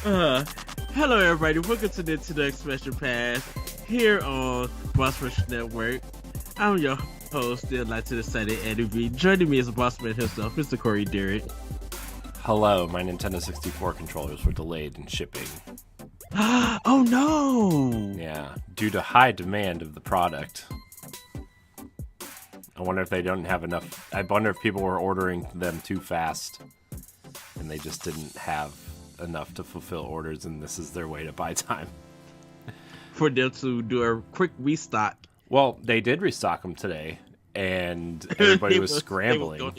Hello, everybody. Welcome to the Expansion Pass here on Boss Rush Network. I'm your host, still like to the side of Eddie B. Joining me is the boss man himself, Mr. Corey Dirrig. Hello, my Nintendo 64 controllers were delayed in shipping. Oh no! Yeah, due to high demand of the product. I wonder if they don't have enough. I wonder if people were ordering them too fast and they just didn't have enough to fulfill orders, and this is their way to buy time. For them to do a quick restock. Well, they did restock them today, and everybody was scrambling.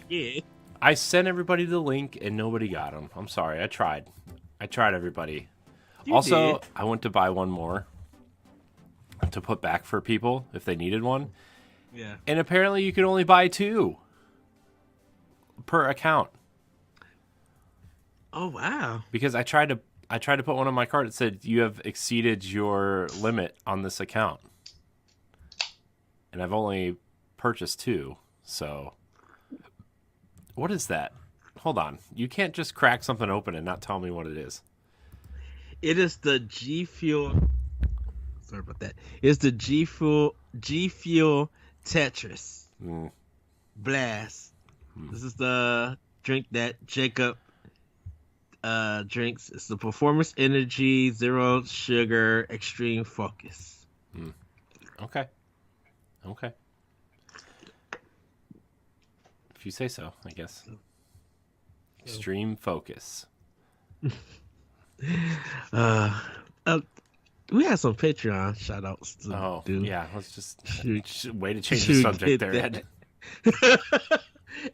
I sent everybody the link, and nobody got them. I'm sorry. I tried, everybody. You did. I went to buy one more to put back for people if they needed one. Yeah. And apparently you could only buy 2 per account. Oh wow! Because I tried to put one on my cart. It said you have exceeded your limit on this account, and I've only purchased 2. So, what is that? Hold on. You can't just crack something open and not tell me what it is. It is the G Fuel. Sorry about that. It's the G Fuel Tetris Blast. This is the drink that Jacob drinks. It's the Performance Energy Zero Sugar Extreme Focus. Okay. If you say so, I guess. Extreme Focus. We had some Patreon shout outs to do. Yeah, let's just way to change the subject there, Ed.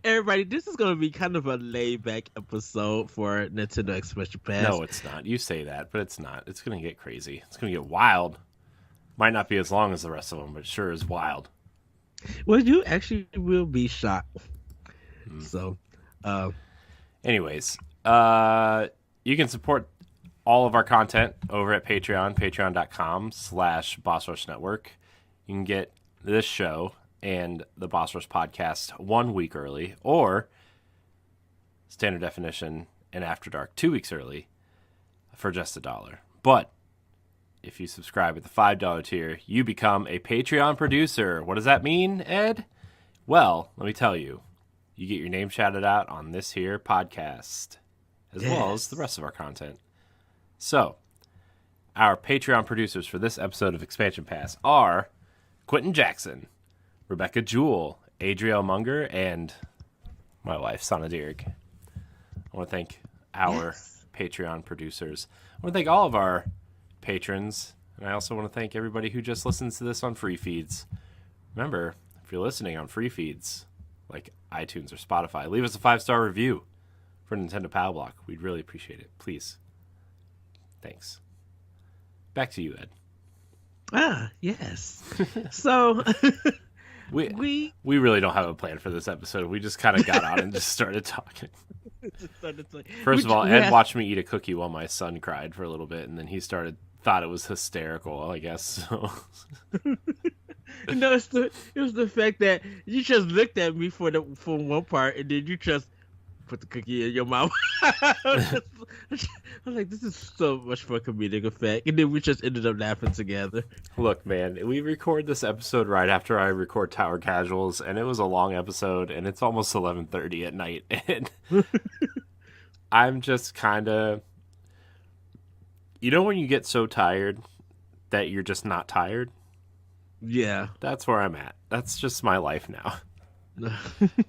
Everybody, this is going to be kind of a laid-back episode for Nintendo Expansion Pass. No, it's not. You say that, but it's not. It's going to get crazy. It's going to get wild. Might not be as long as the rest of them, but sure is wild. Well, you actually will be shocked. So, anyways, you can support all of our content over at Patreon, patreon.com/BossRushNetwork. You can get this show and the Boss Rush podcast 1 week early, or standard definition and After Dark 2 weeks early for just $1. But if you subscribe at the $5 tier, you become a Patreon producer. What does that mean, Ed? Well, let me tell you. You get your name shouted out on this here podcast, as well as the rest of our content. So, our Patreon producers for this episode of Expansion Pass are Quentin Jackson, Rebecca Jewell, Adriel Munger, and my wife, Sana Dirrig. I want to thank our Patreon producers. I want to thank all of our patrons, and I also want to thank everybody who just listens to this on free feeds. Remember, if you're listening on free feeds, like iTunes or Spotify, leave us a 5-star review for Nintendo Power Block. We'd really appreciate it. Please. Thanks. Back to you, Ed. Yes. So... We really don't have a plan for this episode. We just kind of got on and just started talking. First of all, Ed watched me eat a cookie while my son cried for a little bit, and then he thought it was hysterical, I guess. So. No, it was the fact that you just looked at me for one part, and then you just put the cookie in your mouth. I'm like, this is so much for comedic effect, and then we just ended up laughing together. Look, man, we record this episode right after I record Tower Casuals, and it was a long episode, and it's almost 11:30 at night, and I'm just kind of, when you get so tired that you're just not tired? Yeah. That's where I'm at. That's just my life now.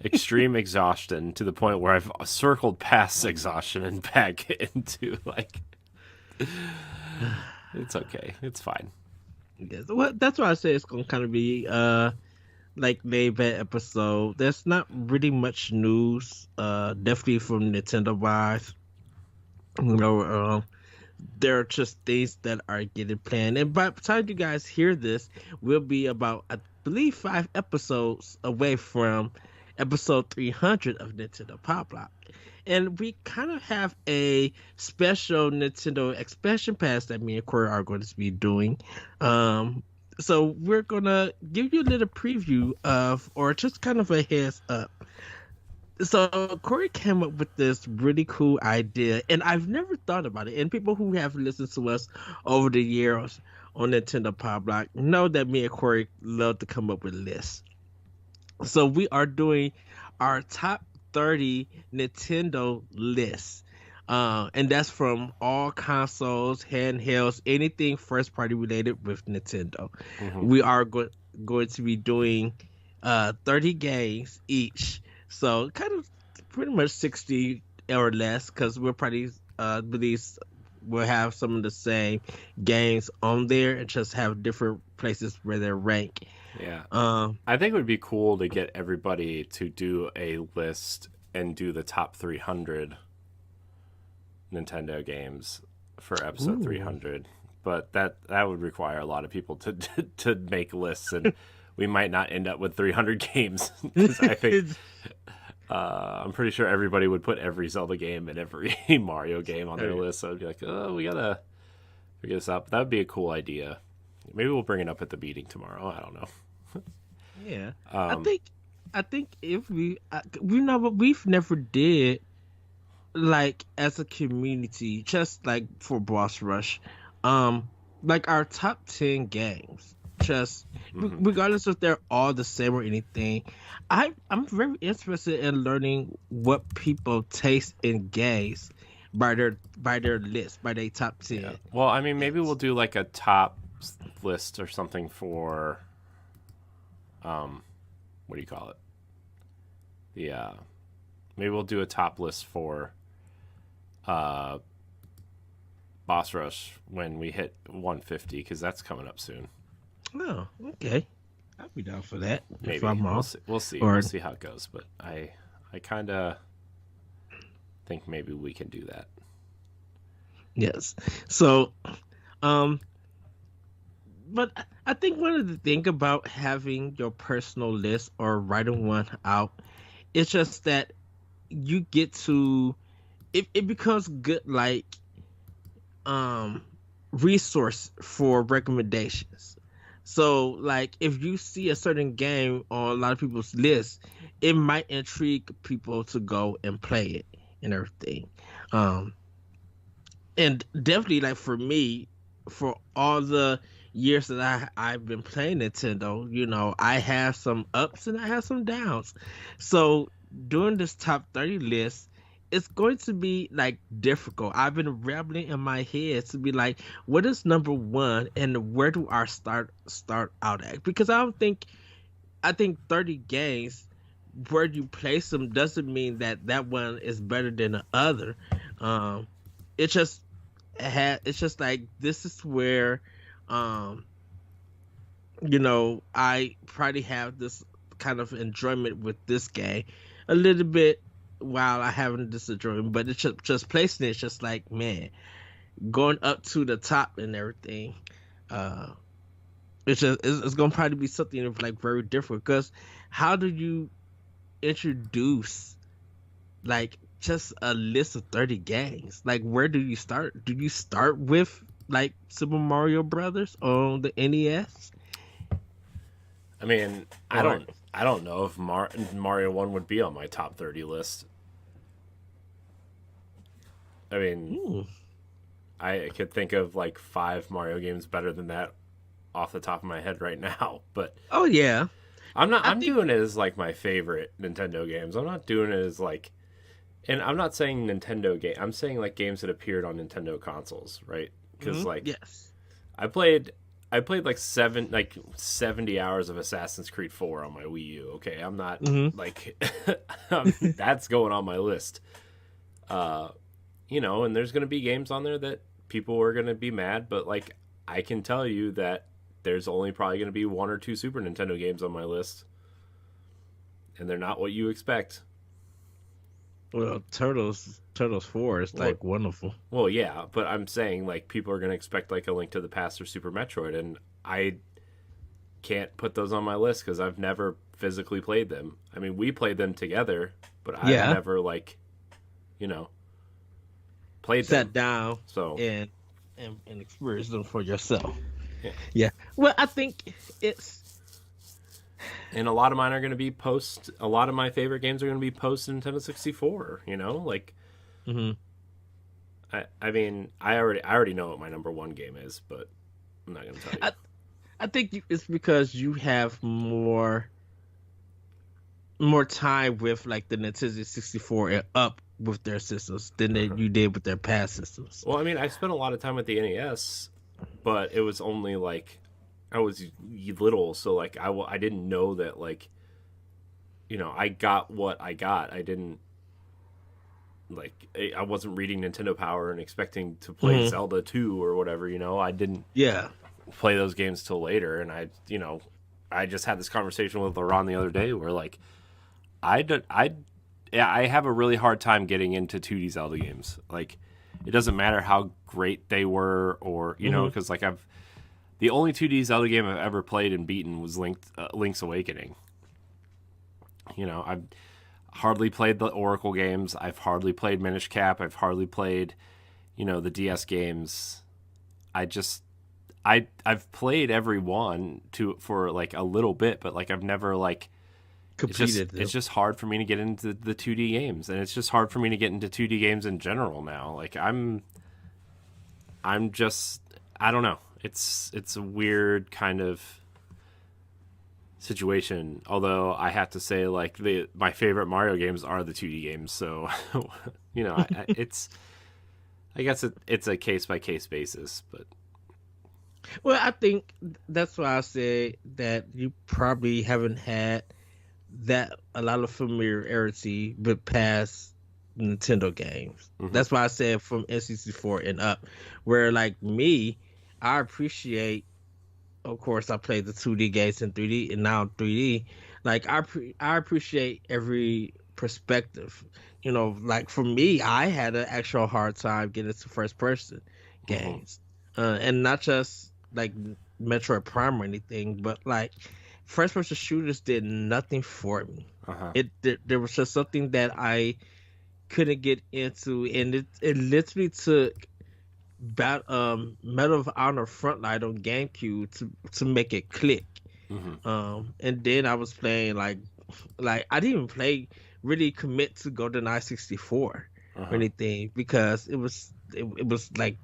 Extreme exhaustion to the point where I've circled past exhaustion and back into it's okay. It's fine. Yes. Well, that's why I say it's going to kind of be laid-back episode. There's not really much news, definitely from Nintendo wise. There are just things that are getting planned, and by the time you guys hear this, we'll be about, I believe, 5 episodes away from episode 300 of Nintendo Pop Block. And we kind of have a special Nintendo expansion pass that me and Corey are going to be doing. So we're going to give you a little preview of, or just kind of a heads up So Corey came up with this really cool idea, and I've never thought about it. And people who have listened to us over the years on Nintendo Pop Block know that me and Corey love to come up with lists. So we are doing our top 30 Nintendo lists. And that's from all consoles, handhelds, anything first party related with Nintendo. Hmm. We are going to be doing 30 games each. So kind of pretty much 60 or less because we'll probably believe we'll have some of the same games on there and just have different places where they're ranked. Yeah. Um, I think it would be cool to get everybody to do a list and do the top 300 Nintendo games for episode ooh. 300. But that would require a lot of people to make lists, and we might not end up with 300 games because I think I'm pretty sure everybody would put every Zelda game and every Mario game on their list. So I'd be like, oh, we gotta figure this out. But that would be a cool idea. Maybe we'll bring it up at the meeting tomorrow. I don't know. Yeah, I Um, think I think if we know what we've never did like as a community, just like for Boss Rush, um, like our top 10 games, just mhm. regardless if they're all the same or anything. I'm very interested in learning what people taste in games by their list, by their top Yeah. 10 Well, I mean, maybe we'll games. do like a top list or something for what do you call it? The maybe we'll do a top list for uh Boss Rush when we hit 150 because that's coming up soon. Oh, okay. I'll be down for that if Maybe I'm we'll off. see. We'll see. We'll Or see how it goes. But I kind of think maybe we can do that. yes. So, um, but I think one of the thing about having your personal list or writing one out, it's just that you get to it becomes good like um resource for recommendations. So like if you see a certain game on a lot of people's lists, it might intrigue people to go and play it and everything. Um and definitely like for me, for all the years that I've been playing Nintendo, I have some ups and I have some downs. So doing this top 30 list, it's going to be like difficult. I've been rambling in my head to be like, what is number one and where do I start out at? Because I think 30 games where you place them doesn't mean that that one is better than the other. Um, it just it's just like this is where um I probably have this kind of enjoyment with this game a little bit while I haven't this enjoyment, but it's just placing it's just like man, going up to the top and everything. uh it's gonna probably be something like very different because how do you introduce like just a list of 30 games? Like where do you start? Do you start with like Super Mario Brothers on the NES? I mean, Or I don't know if Mario 1 would be on my top 30 list. I mean, hmm. I could think of like 5 Mario games better than that off the top of my head right now, but Oh yeah. I I'm think doing it as like my favorite Nintendo games. I'm not doing it as like, and I'm not saying Nintendo game. I'm saying like games that appeared on Nintendo consoles, right? Because like yes. I played like 70 hours of Assassin's Creed 4 on my Wii U. Okay, I'm not Hmm. like that's going on my list. Uh, and there's gonna be games on there that people are gonna be mad, but like I can tell you that there's only probably gonna be 1 or 2 Super Nintendo games on my list, and they're not what you expect. Well, Turtles 4 is Well, like wonderful. well, yeah, but I'm saying like people are gonna expect like a Link to the Past or Super Metroid, and I can't put those on my list because I've never physically played them. I mean, we played them together, but I've Yeah. never like, you know, played Sat them. down So and and experienced them for yourself. yeah, Yeah. Well, I think it's And a lot of mine are going to be post. A lot of my favorite games are going to be post Nintendo 64. You know, like, Hmm. I mean, I already know what my number one game is, but I'm not going to tell you. I think it's because you have more time with like the Nintendo 64 and up with their systems than you did with their past systems. Well, I mean, I spent a lot of time with the NES, but it was only like I was little, so like I didn't know that, like, you know, I got what I got. I didn't like I wasn't reading Nintendo Power and expecting to play Hmm. Zelda 2 or whatever, you know. I didn't Yeah. play those games till later, and I just had this conversation with Laurent the other day where like yeah, I have a really hard time getting into 2D Zelda games. Like, it doesn't matter how great they were, or you know, Hmm. because like the only 2D Zelda game I've ever played and beaten was Link's Awakening. You know, I've hardly played the Oracle games. I've hardly played Minish Cap. I've hardly played, you know, the DS games. I just I've played every one for like a little bit, but like I've never like Completed it's them. just hard for me to get into the 2D games, and it's just hard for me to get into 2D games in general now. Like I'm just I don't know. It's a weird kind of situation. Although I have to say, like, my favorite Mario games are the 2D games, so you know, I guess it's a case by case basis, but Well, I think that's why I say that you probably haven't had that a lot of familiarity with past Nintendo games. mhm, That's why I said from N64 and up. Where like me, I appreciate. Of course, I played the 2D games in 3D and now 3D. Like I appreciate every perspective. You know, like for me, I had an actual hard time getting to first person mhm, games, and not just like Metroid Prime or anything, but like first person shooters did nothing for me. uh-huh, There was just something that I couldn't get into, and it literally took Medal of Honor Frontline on GameCube to make it click. mhm, And then I was playing like I didn't even play really commit to GoldenEye 64 or uh-huh. anything because it was like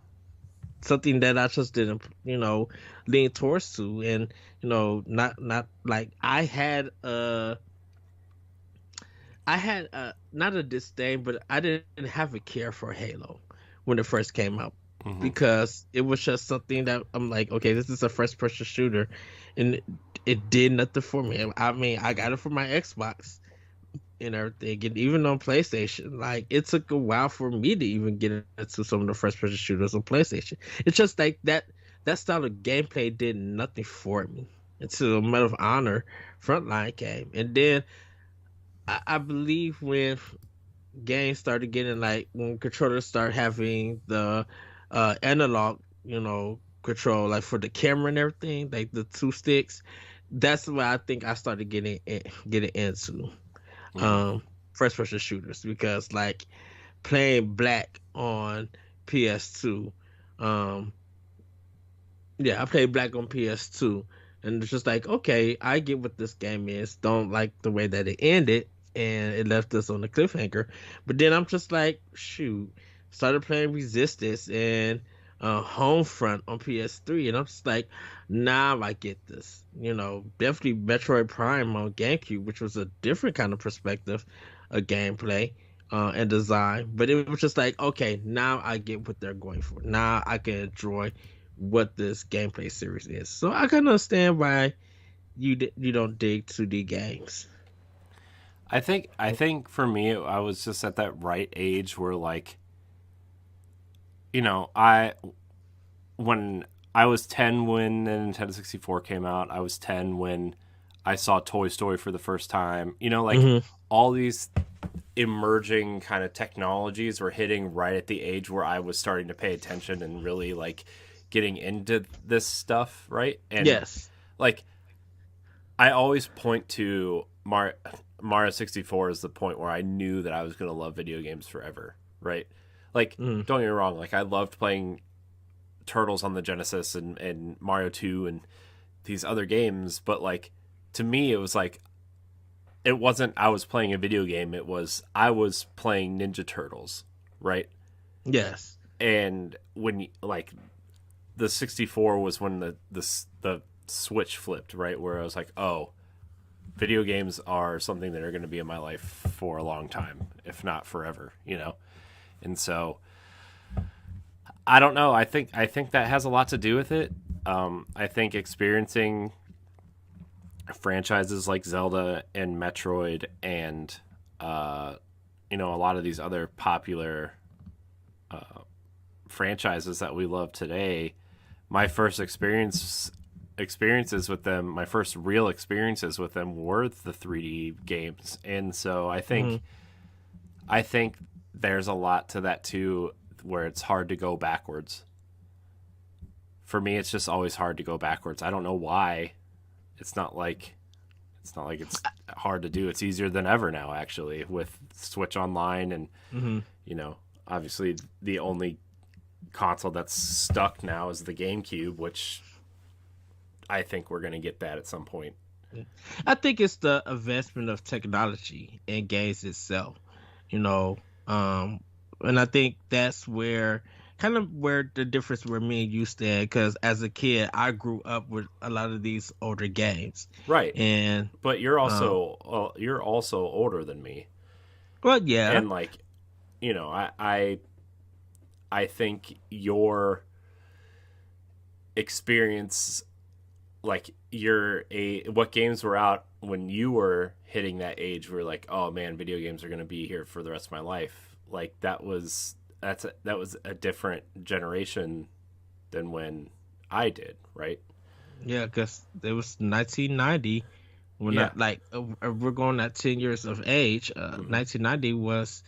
something that I just didn't lean towards to, and not like I had not a disdain, but I didn't have a care for Halo when it first came out Mhm. because it was just something that I'm like, okay, this is a first person shooter, and it did nothing for me. I mean, I got it for my Xbox and everything, and even on PlayStation, like it took a while for me to even get into some of the first person shooters on PlayStation. It's just like that style of gameplay did nothing for me until Medal of Honor Frontline came, and then I believe when games started getting like when controllers start having the analog, control like for the camera and everything, like the two sticks. That's what I think I started getting into Mhm. um first person shooters because like playing Black on PS2. Um yeah, I played Black on PS2, and it's just like, okay, I get what this game is. Don't like the way that it ended, and it left us on the cliffhanger. But then I'm just like, shoot, started playing Resistance and Homefront on PS3, and I'm just like, now I get this. Definitely Metroid Prime on GameCube, which was a different kind of perspective, of gameplay. And design, but it was just like, okay, now I get what they're going for. Now I can enjoy what this gameplay series is. So I can understand why you don't dig 2D games. I think for me, I was just at that right age where, like, you know, when I was 10 when the Nintendo 64 came out. I was 10 when I saw Toy Story for the first time. You know, like, Hmm. all these emerging kind of technologies were hitting right at the age where I was starting to pay attention and really like getting into this stuff, right? And Yes. like I always point to Mario 64 as the point where I knew that I was going to love video games forever, right? Like, Mm. don't get me wrong, like I loved playing Turtles on the Genesis and Mario 2 and these other games, but like to me, it was like, it wasn't I was playing a video game. It was I was playing Ninja Turtles, right? Yes. And when like the 64 was when the switch flipped, right? Where I was like, oh, video games are something that are going to be in my life for a long time, if not forever, you know? And so I don't know. I think that has a lot to do with it. I think experiencing franchises like Zelda and Metroid and a lot of these other popular franchises that we love today, my first experiences with them, my first real experiences with them were the 3D games. And so I think there's a lot to that too, where it's hard to go backwards. For me, it's just always hard to go backwards. I don't know why. It's not like it's hard to do. It's easier than ever now, actually, with Switch Online and obviously the only console that's stuck now is the GameCube, which I think we're going to get that at some point. I think it's the investment of technology in games itself, you know, and I think that's where the difference where me and you stand, because as a kid I grew up with a lot of these older games, Right. and But you're also older than me. well, yeah, And like, I think your experience, like what games were out when you were hitting that age were like, oh man, video games are going to be here for the rest of my life. Like that was a different generation than when I did, right? yeah, because it was 1990 when Yeah. we're going at 10 years of age. 1990 was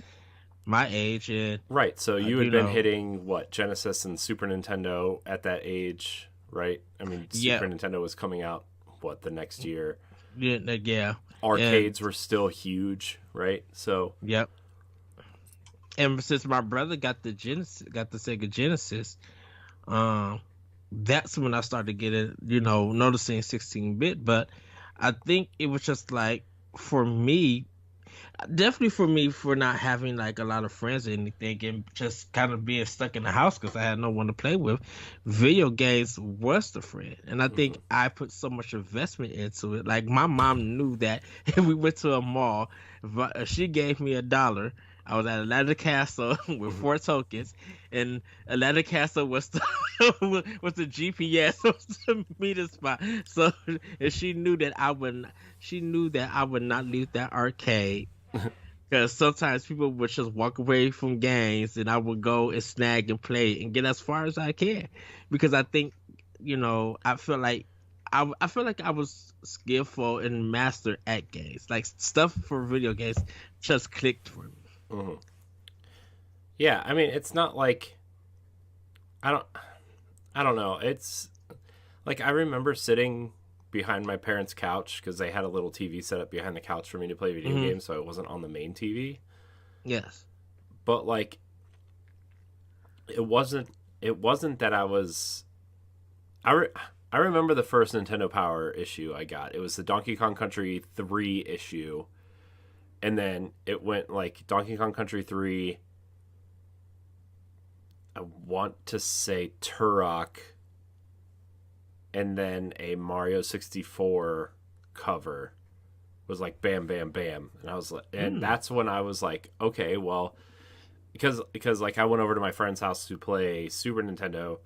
my age, and Right. So you had been hitting what, Genesis and Super Nintendo at that age, right? I mean, yeah, Super Nintendo was coming out the next year. yeah, Arcades were still huge, right? So yep. And since my brother got the Sega Genesis, um, that's when I started getting, noticing 16-bit. But I think it was just like, for me, definitely for me, for not having like a lot of friends or anything, and just kind of being stuck in the house because I had no one to play with. Video games was the friend, and I think I put so much investment into it. Like my mom knew that if we went to a mall, if she gave me $1. I was at Atlanta Castle with 4 tokens, and Atlanta Castle was was the GPS, was the meter spot. So, and she knew that I would not leave that arcade, because sometimes people would just walk away from games, and I would go and snag and play and get as far as I can, because I think, I feel like I was skillful and master at games. Like stuff for video games just clicked for me. Mhm. Yeah, I mean, it's not like I don't know. It's like I remember sitting behind my parents' couch because they had a little TV set up behind the couch for me to play video games, so it wasn't on the main TV. Yes. But like, it wasn't that I was. I remember the first Nintendo Power issue I got. It was the Donkey Kong Country 3 issue. And then it went like Donkey Kong Country 3, I want to say Turok, and then a Mario 64 cover was like bam, bam, bam. And I was like, and that's when I was like, okay, well, because like I went over to my friend's house to play Super Nintendo,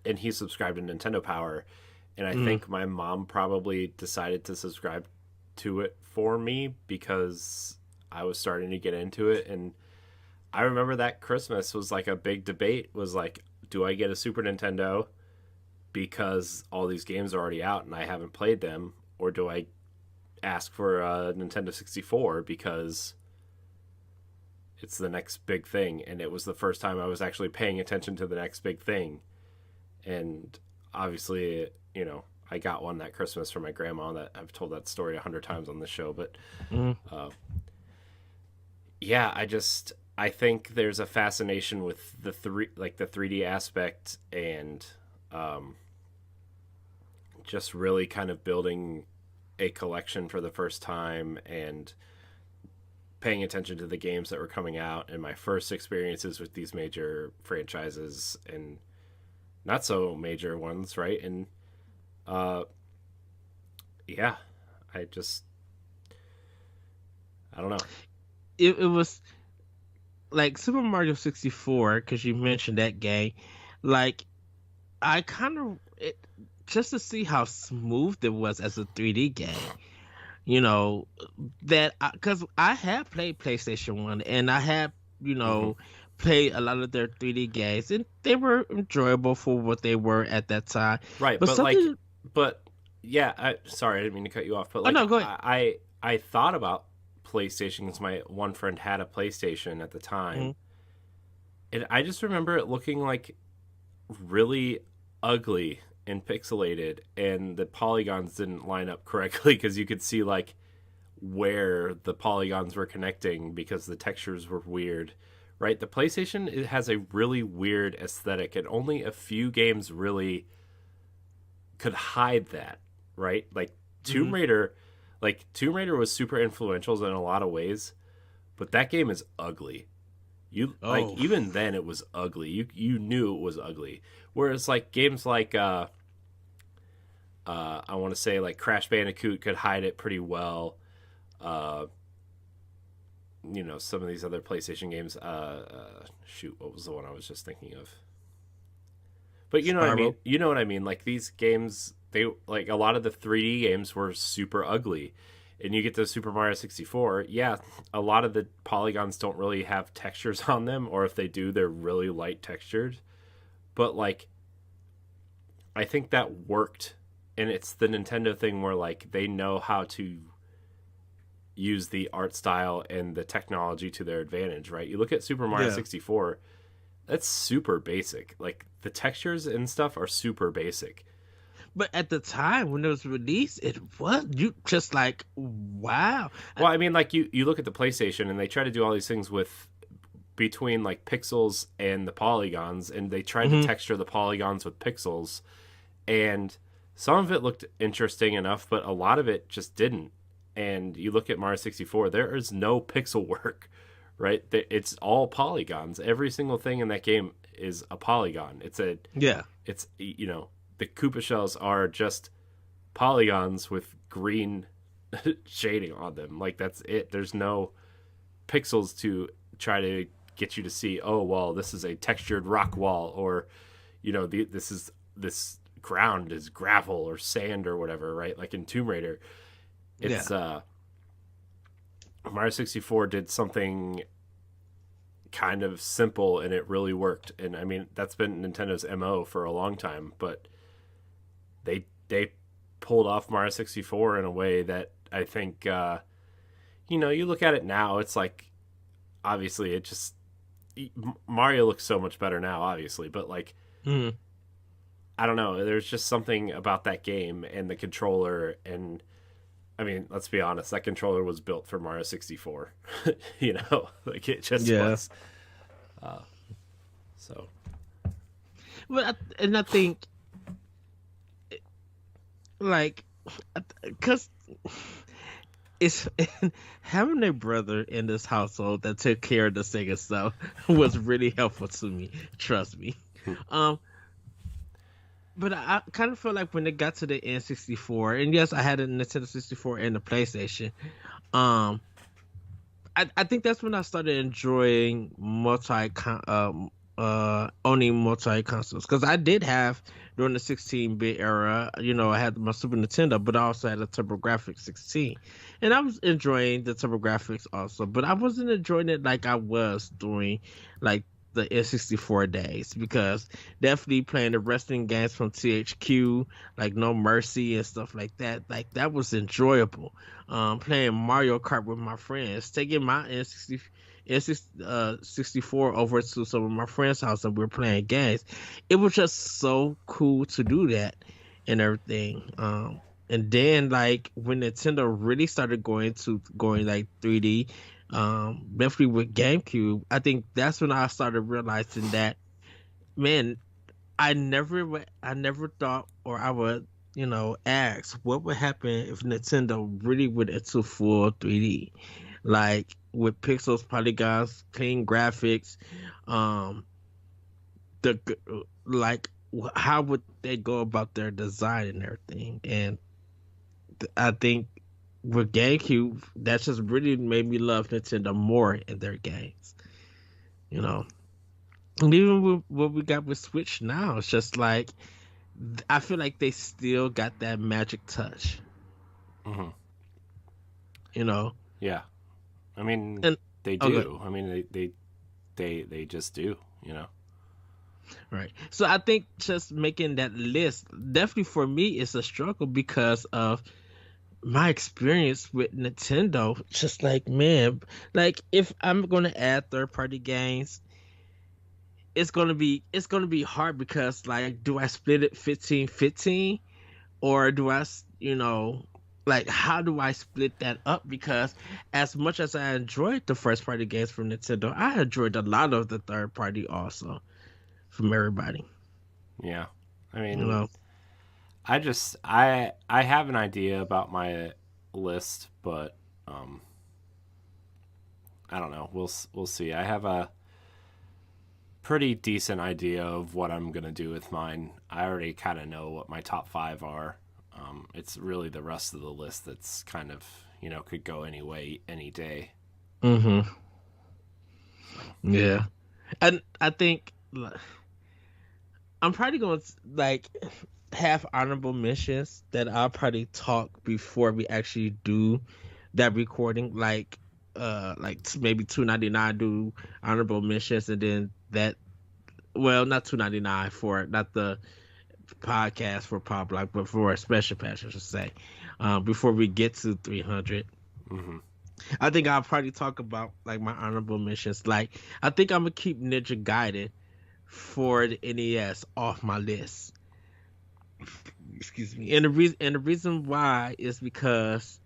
and he subscribed to Nintendo Power. And I think my mom probably decided to subscribe to it for me because I was starting to get into it. And I remember that Christmas was like a big debate, was like, do I get a Super Nintendo because all these games are already out and I haven't played them, or do I ask for a Nintendo 64 because it's the next big thing? And it was the first time I was actually paying attention to the next big thing. And obviously, I got one that Christmas from my grandma. That I've told that story 100 times on the show, but yeah, I think there's a fascination with the 3D aspect, and just really kind of building a collection for the first time and paying attention to the games that were coming out and my first experiences with these major franchises and not so major ones, right? And uh yeah, I just I don't know. It was like Super Mario 64 because you mentioned that game. Like I kind of it just to see how smooth it was as a 3D game. You know that because I had played PlayStation One and I had you Hmm. know played a lot of their 3D games and they were enjoyable for what they were at that time. Right, But something, but yeah, sorry, I didn't mean to cut you off, but oh like no, go ahead. I thought about PlayStation because my one friend had a PlayStation at the time, Mhm. and I just remember it looking like really ugly and pixelated, and the polygons didn't line up correctly because you could see like where the polygons were connecting because the textures were weird. Right, the PlayStation it has a really weird aesthetic, and only a few games really could hide that, right? Tomb Mhm. Raider, Tomb Raider was super influential in a lot of ways, but that game is ugly. You like Oh, even then it was ugly. You knew it was ugly. Whereas like games like I want to say like Crash Bandicoot could hide it pretty well. Uh, some of these other PlayStation games. Shoot, what was the one I was just thinking of? But you know what I mean. Spyro. You know what I mean. Like these games, they like a lot of the 3D games were super ugly, and you get to Super Mario 64. Yeah, a lot of the polygons don't really have textures on them, or if they do, they're really light textured. But like, I think that worked, and it's the Nintendo thing where like they know how to use the art style and the technology to their advantage, right? You look at Super Mario Yeah. 64, that's super basic. Like the textures and stuff are super basic. But at the time when it was released, it was you just like wow. Well, I mean, like you look at the PlayStation and they try to do all these things with between like pixels and the polygons, and they tried to Mhm. texture the polygons with pixels, and some of it looked interesting enough, but a lot of it just didn't. And you look at Mario 64, there is no pixel work, right? It's all polygons. Every single thing in that game is a polygon. Yeah. It's the Koopa shells are just polygons with green shading on them. Like that's it. There's no pixels to try to get you to see. Oh well, this is a textured rock wall, or this ground is gravel or sand or whatever. Right? Like in Tomb Raider, Yeah. it's Mario 64 did something kind of simple and it really worked. And I mean that's been Nintendo's MO for a long time, but they pulled off Mario 64 in a way that I think you look at it now, it's like obviously it just Mario looks so much better now, obviously, but like Mhm. I don't know, there's just something about that game and the controller, and I mean, let's be honest, that controller was built for Mario 64. Like it just Yeah. was. So And I think like because it's having a brother in this household that took care of the Sega stuff was really helpful to me. Trust me. Um, but I kind of feel like when it got to the N64, and yes, I had a Nintendo 64 and a PlayStation. Um, I think that's when I started enjoying owning multi consoles because I did have during the 16-bit era. I had my Super Nintendo, but I also had a TurboGrafx 16, and I was enjoying the TurboGrafx also, but I wasn't enjoying it like I was during like the N64 days because definitely playing the wrestling games from THQ like No Mercy and stuff like that, like that was enjoyable. Playing Mario Kart with my friends, taking my N64 over to some of my friends' house and we were playing games. It was just so cool to do that and everything. And then like when Nintendo really started going like 3D, definitely with GameCube, I think that's when I started realizing that man, I never thought or I would ask what would happen if Nintendo really went into full 3D, like with pixels, polygons, clean graphics, um, the like how would they go about their design and everything? And I think with GameCube, that just really made me love Nintendo more in their games. You know, and even with what we got with Switch now, it's just like I feel like they still got that magic touch. Hmm. You know, Yeah, I mean and they okay, do. I mean they just do. You know. right. So I think just making that list definitely for me is a struggle because of my experience with Nintendo. Just like man, like if I'm gonna add third party games, it's gonna be hard because like do I split it 15-15 or do like how do I split that up? Because as much as I enjoyed the first party games from Nintendo, I enjoyed a lot of the third party also from everybody. Yeah. I You mean, know, I have an idea about my list, but um, I don't know. We'll see. I have a pretty decent idea of what I'm gonna do with mine. I already kind of know what my top five are. It's really the rest of the list that's kind of could go any way any day. hmm So yeah, and I think I'm probably going to like have honorable mentions that I'll probably talk before we actually do that recording. Like maybe 299 do honorable mentions, and then that well not 299 for not the podcast for Pop Block, but for a special patch, I should say. Before we get to 300, hmm. I think I'll probably talk about like my honorable mentions. Like I think I'm gonna keep Ninja Gaiden for the NES off my list. Excuse me. And the reason why is because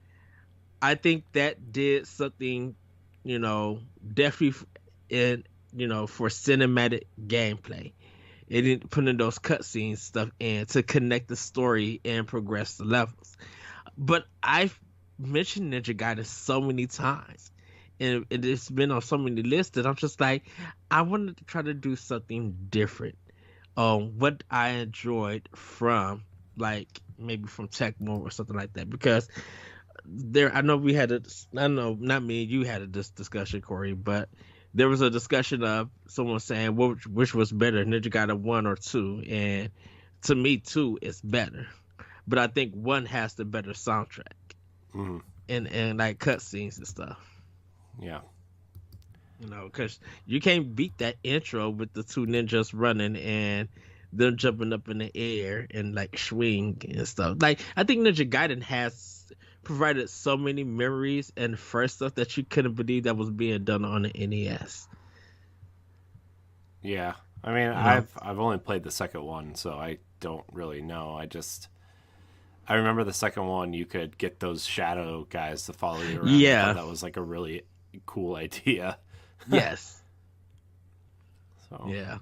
I think that did something, definitely in for cinematic gameplay. It didn't put in those cutscenes stuff in to connect the story and progress the levels. But I've mentioned Ninja Gaiden so many times, and it's been on so many lists that I'm just like, I wanted to try to do something different. What I enjoyed from like maybe from Tecmo or something like that because I know we had I know not me and you had a discussion, Corey, but there was a discussion of someone saying which was better, Ninja Gaiden 1 or 2, and to me 2 is better, but I think 1 has the better soundtrack Hmm. and like cutscenes and stuff. Yeah. Because you can't beat that intro with the two ninjas running and them jumping up in the air and like swing and stuff. Like I think Ninja Gaiden has provided so many memories and first stuff that you couldn't believe that was being done on the NES. Yeah. I mean, You know? I've only played the second one, so I don't really know. I remember the second one. You could get those shadow guys to follow you around. I thought Yeah. that was like a really cool idea. Yes. So, Yeah.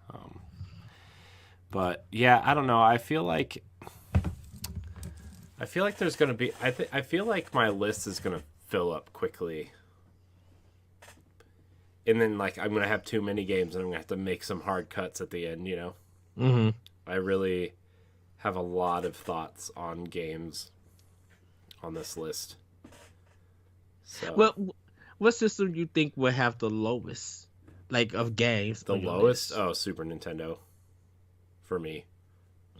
um, but yeah, I don't know. I feel like there's gonna be. I feel like my list is gonna fill up quickly, and then like I'm gonna have too many games, and I'm gonna have to make some hard cuts at the end. hmm I really have a lot of thoughts on games on this list. So Well, what system you think will have the lowest like of games the on your lowest, list? oh, Super Nintendo for me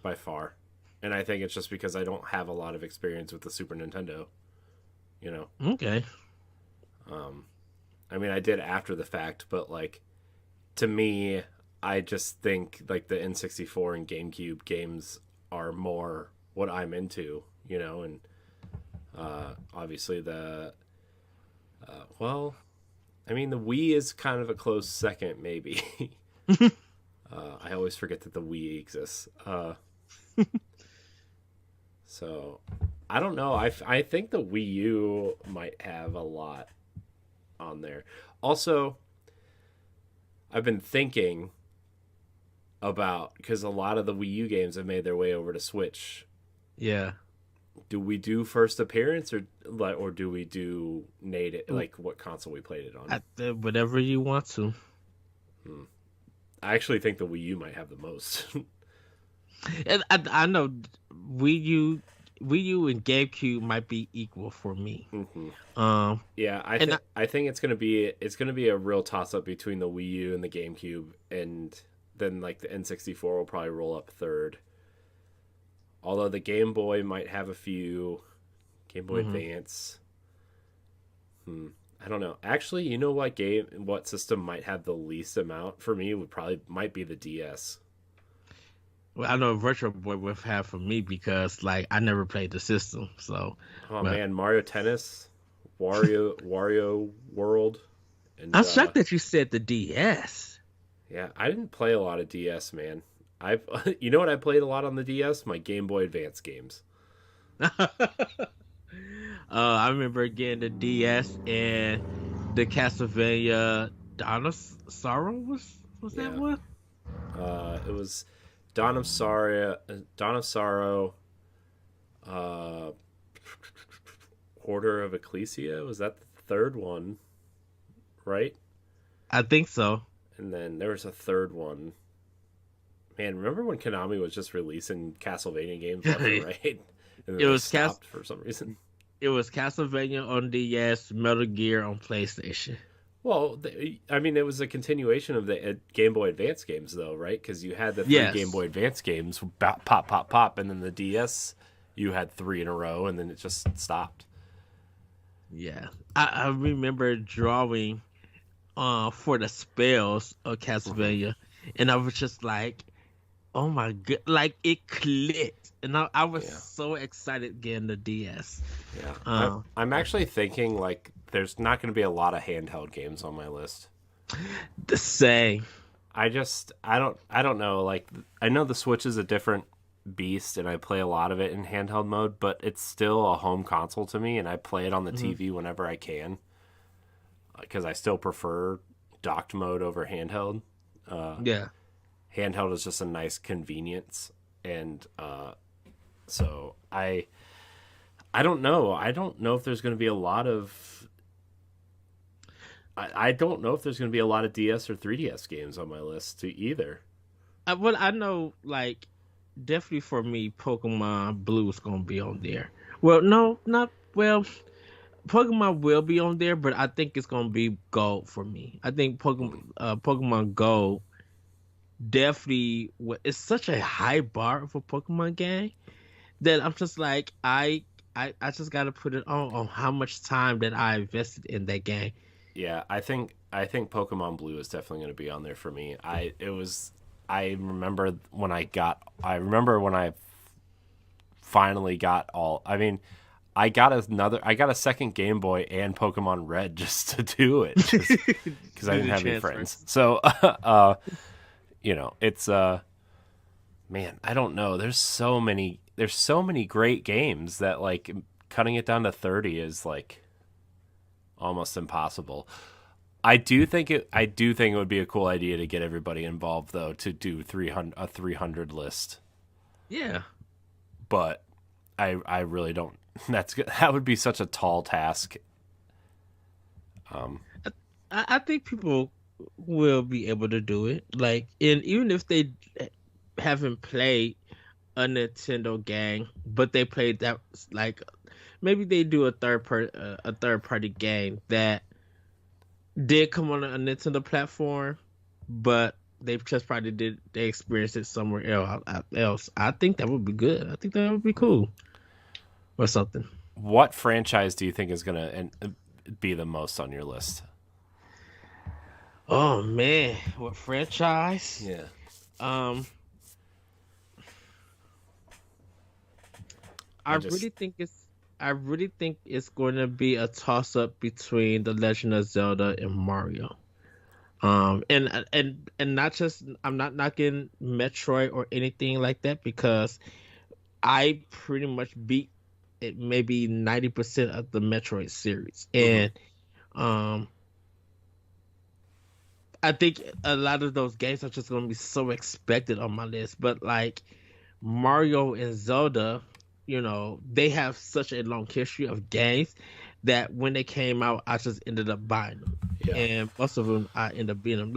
by far, and I think it's just because I don't have a lot of experience with the Super Nintendo. You know, Okay. um, I mean, I did after the fact, but like to me, I just think like the N64 and GameCube games are more what I'm into. And obviously well, I mean, the Wii is kind of a close second, maybe. I always forget that the Wii exists. So I don't know. I think the Wii U might have a lot on there. Also, I've been thinking about, because a lot of the Wii U games have made their way over to Switch. Yeah. Do we do first appearance, or do we do native, like what console we played it on? Whatever you want to. I actually think the Wii U might have the most. And I know Wii U, Wii U and GameCube might be equal for me. Mm-hmm. Um, Yeah, I think it's gonna be a real toss up between the Wii U and the GameCube, and then like the N64 will probably roll up third. Although the Game Boy might have a few, Game Boy Advance. I don't know. Actually, you know what system might have the least amount for me might be the DS. well, I know Virtual Boy would have for me because like I never played the system, so. Oh But man, Mario Tennis, Wario World, and I'm shocked that you said the DS. yeah, I didn't play a lot of DS, man. I've you know what I played a lot on the DS? My Game Boy Advance games. I remember getting the DS and the Castlevania Dawn of Sorrow was that Yeah. one? It was Dawn of Sorrow, uh, Order of Ecclesia. Was that the third one, right? I think so. And then there was a third one. Man, remember when Konami was just releasing Castlevania games left and right, and then It they was stopped for some reason? it was Castlevania on DS, Metal Gear on PlayStation. Well, I mean, it was a continuation of the Game Boy Advance games, though, right? Because you had the three Yes. Game Boy Advance games, pop, pop, pop, pop, and then the DS, you had three in a row, and then it just stopped. Yeah. I remember drawing for the spells of Castlevania, and I was just like, oh my god, like it clicked, and I was Yeah. so excited getting the DS. Yeah, Um, I'm actually thinking like there's not going to be a lot of handheld games on my list. the same. I don't know. Like I know the Switch is a different beast, and I play a lot of it in handheld mode, but it's still a home console to me, and I play it on the TV whenever I can because I still prefer docked mode over handheld. Yeah. Handheld is just a nice convenience, and so I don't know. I don't know if there's going to be a lot of. I don't know if there's going to be a lot of DS or 3DS games on my list either. Well, I know, like, definitely for me, Pokemon Blue is gonna be on there. Well, no, not well. Pokemon will be on there, but I think it's gonna be Gold for me. I think Pokemon Gold definitely. It's such a high bar for Pokemon game that I'm just like I just gotta put it on how much time that I invested in that game. Yeah, I think Pokemon Blue is definitely going to be on there for me. I remember when I finally got all. I mean, I got a second Game Boy and Pokemon Red just to do it, because I Do didn't the have any transfer. friends. So, it's man, I don't know. There's so many great games that like cutting it down to 30 is like almost impossible. I do think it would be a cool idea to get everybody involved though, to do 300 list. Yeah, But I really don't. That would be such a tall task. I think people will be able to do it. Like, and even if they haven't played a Nintendo game, but they played that, like maybe they do a third party game that did come on a Nintendo platform, but they experienced it somewhere else. I think that would be good. I think that would be cool or something. What franchise do you think is going to be the most on your list? Oh man, what franchise? Yeah. Um, I I just really think it's I really think it's going to be a toss up between The Legend of Zelda and Mario. And not just, I'm not knocking Metroid or anything like that because I pretty much beat it maybe 90% of the Metroid series. Mhm. And um I think a lot of those games are just gonna be so expected on my list. But like Mario and Zelda, they have such a long history of games that when they came out, I just ended up buying them, Yeah. and most of them I end up being them.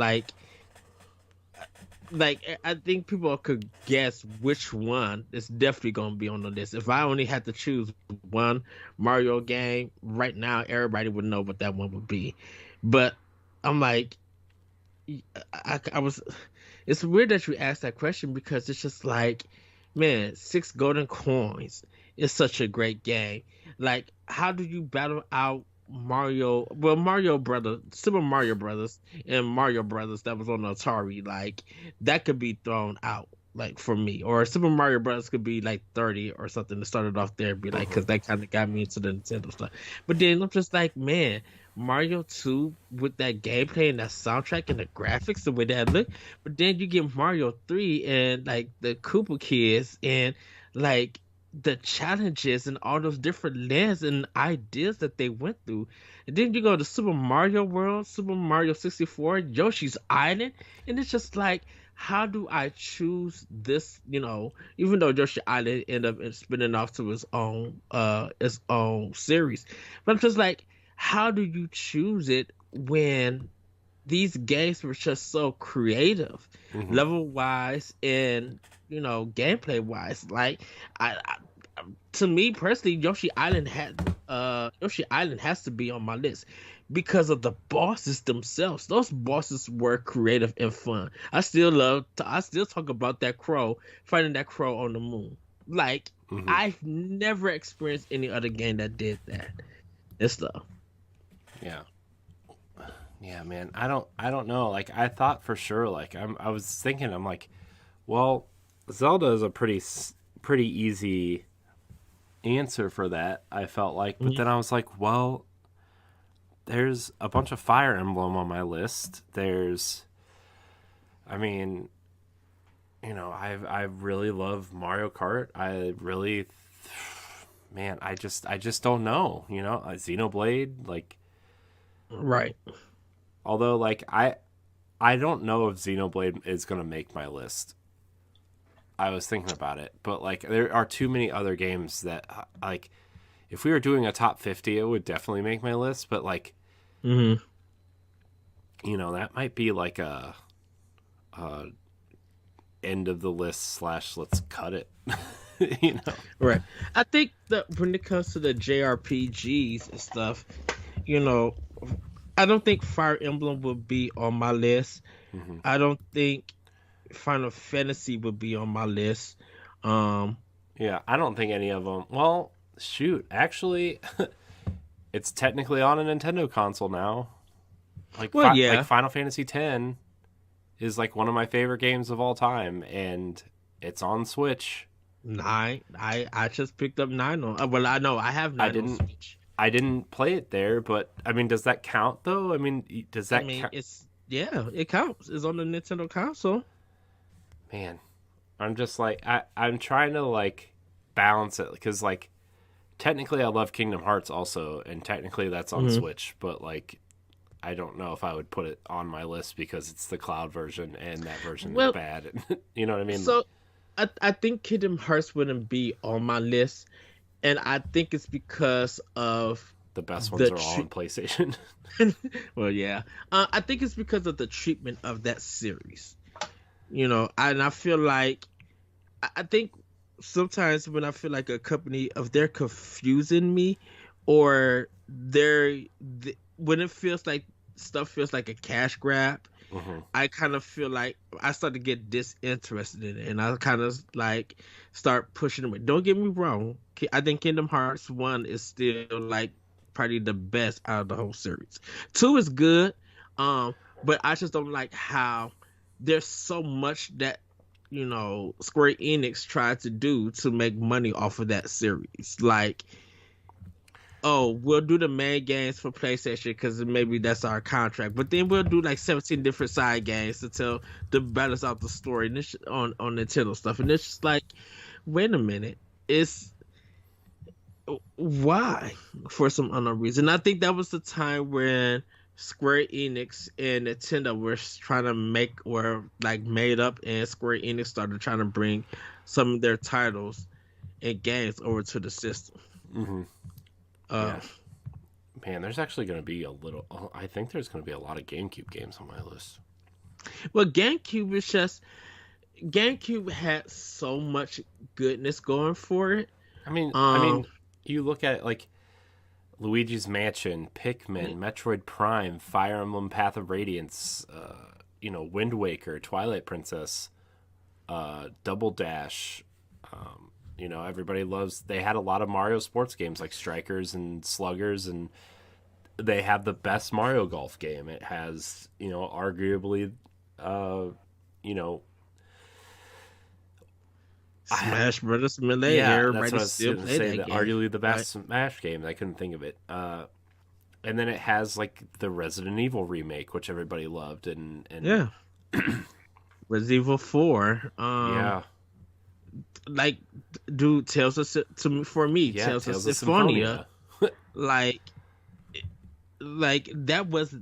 I think people could guess which one is definitely gonna be on the list. If I only had to choose one Mario game right now, everybody would know what that one would be. But I'm like, I was. It's weird that you asked that question because it's just like, man, six golden coins is such a great game. Like, how do you battle out Mario? Well, Mario Brothers, Super Mario Brothers, and Mario Brothers that was on the Atari. Like, that could be thrown out. Like for me, or Super Mario Brothers could be like 30 or something to start it off there, be like, because that kind of got me into the Nintendo stuff. But then I'm just like, man, Mario 2 with that gameplay and that soundtrack and the graphics, the way that look. But then you get Mario 3 and like the Koopa Kids and like the challenges and all those different lands and ideas that they went through. And then you go to Super Mario World, Super Mario 64, Yoshi's Island, and it's just like, how do I choose this? Even though Yoshi Island ended up spinning off to its own series, but I'm just like, how do you choose it when these games were just so creative, Hmm. level wise and gameplay wise? Like, I to me personally, Yoshi Island has to be on my list because of the bosses themselves. Those bosses were creative and fun. I still talk about that crow, fighting that crow on the moon. Like, Hmm. I've never experienced any other game that did that and stuff. Yeah. Yeah, man. I don't know. Like I thought for sure. Like I was thinking. I'm like, well, Zelda is a pretty easy answer for that. I felt like, but Mhm. then I was like, well, there's a bunch of Fire Emblem on my list. I mean, I really love Mario Kart. Man, I just don't know. Xenoblade, like, Right. although like I don't know if Xenoblade is gonna make my list. I was thinking about it, but like there are too many other games that like if we were doing a top 50, it would definitely make my list. But like Hmm. that might be like a end of the list slash let's cut it. you know. Right. I think that when it comes to the JRPGs and stuff, you know, I don't think Fire Emblem would be on my list. Hmm. I don't think Final Fantasy would be on my list. Um, Yeah, I don't think any of them. Well, shoot, actually, it's technically on a Nintendo console now. well, Like yeah, Final Fantasy X is like one of my favorite games of all time, and it's on Switch. nine. I just picked up nine on. Well, I know I have I nine on didn't Switch. I didn't play it there, but I mean, does that count though? I mean, does I that mean, count? it's yeah, it counts. It's on the Nintendo console. Man, I'm just like I'm trying to like balance it because like technically I love Kingdom Hearts also, and technically that's on Hmm. Switch, but like I don't know if I would put it on my list because it's the cloud version and that version is Well, bad. you know what I mean? so I think Kingdom Hearts wouldn't be on my list, and I think it's because of The best ones the are all on PlayStation. well, yeah. I think it's because of the treatment of that series. And I feel like I think sometimes when I feel like a company if they're confusing me or when it feels like stuff feels like a cash grab, Hmm. I kind of feel like I start to get disinterested in it, and I kind of like start pushing away. Don't get me wrong. I think Kingdom Hearts 1 is still like probably the best out of the whole series. 2 is good, but I just don't like how there's so much that Square Enix tried to do to make money off of that series. Like, oh, we'll do the main games for PlayStation because maybe that's our contract. But then we'll do like 17 different side games to balance out the story and this on Nintendo stuff. And it's just like, wait a minute, it's why for some unknown reason. I think that was the time when Square Enix and Nintendo were trying to were like made up, and Square Enix started trying to bring some of their titles and games over to the system. Mm-hmm. Uh, Yeah. Man, there's actually going to be a little. I think there's going to be a lot of GameCube games on my list. well, GameCube had so much goodness going for it. I mean, you look at like Luigi's Mansion, Pikmin, Metroid Prime, Fire Emblem: Path of Radiance, Wind Waker, Twilight Princess, Double Dash. Everybody loves. They had a lot of Mario sports games like Strikers and Sluggers, and they have the best Mario Golf game. It has, arguably, you know, Smash Brothers Melee. yeah, that's Everybody what I was still going to play say. that game. Arguably the best Right? Smash game. I couldn't think of it. And then it has like the Resident Evil remake, which everybody loved, and Yeah. Resident Evil 4. yeah, Like, dude, Tales of to me for me, yeah, Tales of Tales of Symphonia. Symphonia. Like, that was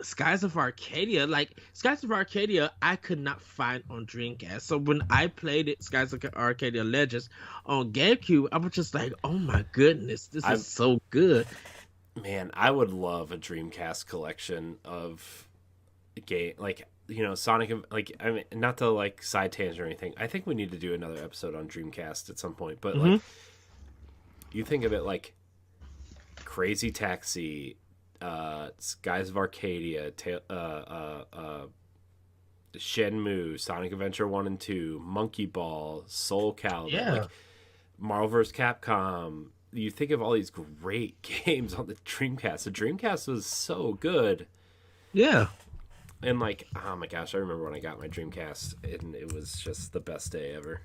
Skies of Arcadia. Like Skies of Arcadia, I could not find on Dreamcast. So when I played it, Skies of Arcadia Legends on GameCube, I was just like, oh my goodness, this is so good. Man, I would love a Dreamcast collection of game, like Sonic. Like, I mean, not to like side tangent or anything. I think we need to do another episode on Dreamcast at some point. But like, you think of it like Crazy Taxi, Skies of Arcadia, Shenmue, Sonic Adventure 1 and 2, Monkey Ball, Soul Calibur, Yeah. like Marvel vs. Capcom. You think of all these great games on the Dreamcast. The Dreamcast was so good. Yeah. And like, oh my gosh, I remember when I got my Dreamcast and it was just the best day ever.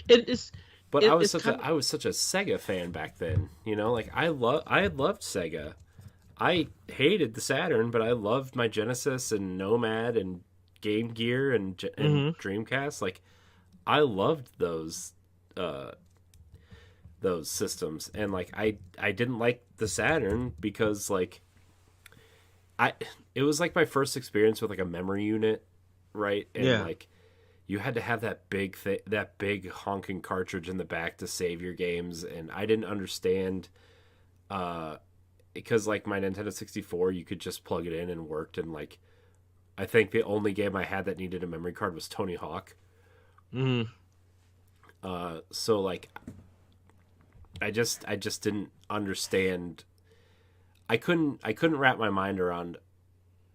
It is. But I was such a of, Sega fan back then. Like I loved Sega. I hated the Saturn, but I loved my Genesis and Nomad and Game Gear and Dreamcast. Like, I loved those systems, and like I didn't like the Saturn because like it was like my first experience with like a memory unit, right? And like you had to have that big honking cartridge in the back to save your games, and I didn't understand because like my Nintendo 64, you could just plug it in and worked, and like I think the only game I had that needed a memory card was Tony Hawk. So like I just didn't understand. I couldn't wrap my mind around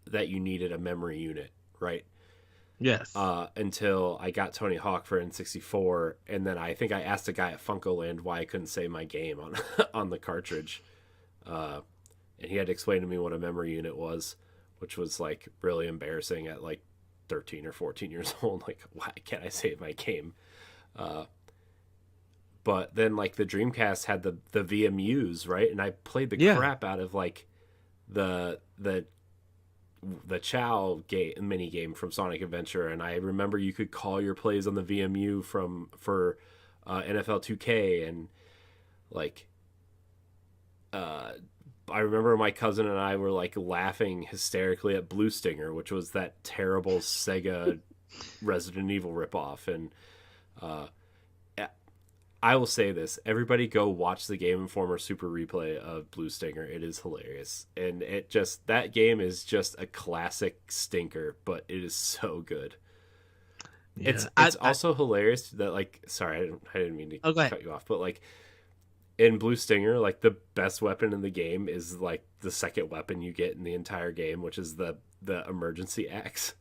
that you needed a memory unit, right? Yes. Until I got Tony Hawk for N64, and then I think I asked a guy at FuncoLand why I couldn't save my game on on the cartridge, and he had to explain to me what a memory unit was, which was like really embarrassing at like 13 or 14 years old. Like, why can't I save my game? But then like the Dreamcast had the VMUs, right? And I played the crap out of like the Chow mini game from Sonic Adventure, and I remember you could call your plays on the VMU for NFL 2K, and like I remember my cousin and I were like laughing hysterically at Blue Stinger, which was that terrible Sega Resident Evil ripoff. And I will say this: everybody go watch the Game Informer Super Replay of Blue Stinger. It is hilarious, and that game is just a classic stinker, but it is so good. Yeah, it's also hilarious that like, sorry, I didn't mean to cut you off, but like in Blue Stinger, like the best weapon in the game is like the second weapon you get in the entire game, which is the emergency axe.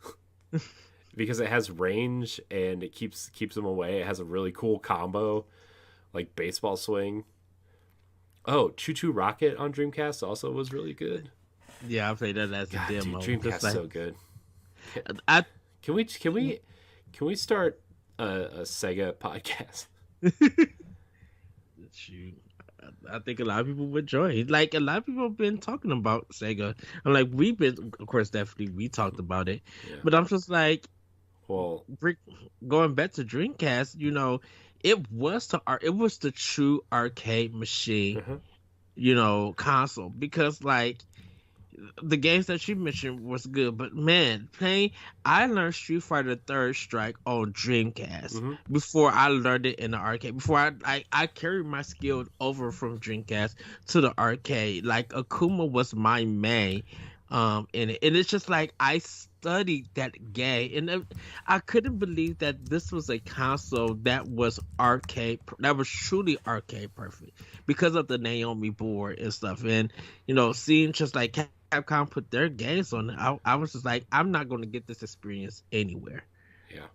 Because it has range and it keeps them away. It has a really cool combo, like baseball swing. Oh, Choo Choo Rocket on Dreamcast also was really good. Yeah, I played that as a demo. Dude, Dreamcast is so good. Can we start a Sega podcast? Shoot, I think a lot of people would join. Like a lot of people have been talking about Sega. I'm like, we've been, of course, definitely we talked about it, but I'm just like, well, going back to Dreamcast, it was the true arcade machine, console, because like the games that you mentioned was good, but man, I learned Street Fighter Third Strike on Dreamcast Hmm. before I learned it in the arcade. Before I carried my skill over from Dreamcast to the arcade. Like Akuma was my main, in it, and it's just like I studied that game, and I couldn't believe that this was a console that was that was truly arcade perfect because of the Naomi board and stuff, and seeing just like Capcom put their games on it, I was just like, I'm not going to get this experience anywhere. Yeah.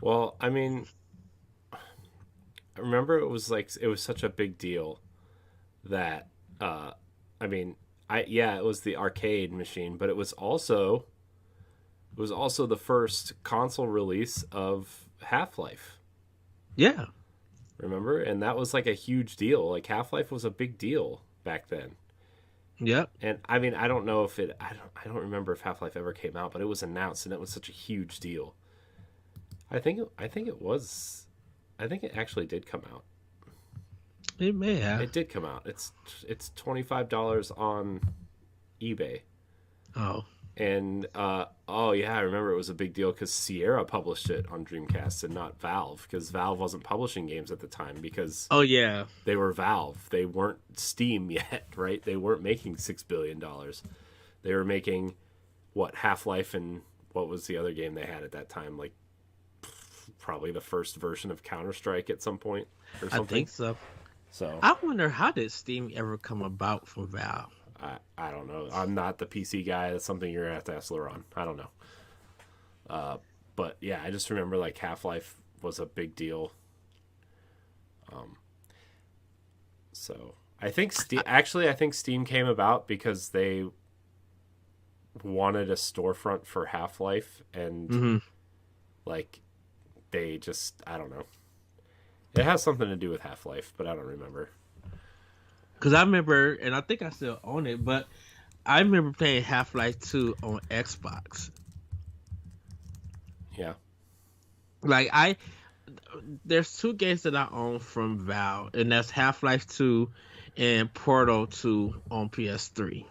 Well, I mean, I remember it was such a big deal that I mean, it was the arcade machine, but it was also the first console release of Half-Life. Yeah. Remember? And that was like a huge deal. Like Half-Life was a big deal back then. Yep. And I mean, I don't know if I don't remember if Half-Life ever came out, but it was announced and it was such a huge deal. I think it actually did come out. It may have. It did come out. It's $25 on eBay. Oh. And oh yeah, I remember it was a big deal because Sierra published it on Dreamcast and not Valve, because Valve wasn't publishing games at the time because Oh yeah. they were Valve. They weren't Steam yet, right? They weren't making $6 billion. They were making Half-Life, and what was the other game they had at that time? Like probably the first version of Counter-Strike at some point or something. I think so. So I wonder, how did Steam ever come about from Valve? I don't know. I'm not the PC guy. That's something you're gonna have to ask Laurent. I don't know. But yeah, I just remember like Half-Life was a big deal. So I think Steam came about because they wanted a storefront for Half-Life, and like they just, I don't know. It has something to do with Half-Life, but I don't remember. Because I remember, and I think I still own it, but I remember playing Half-Life 2 on Xbox. Yeah. Like, there's two games that I own from Valve, and that's Half-Life 2 and Portal 2 on PS3.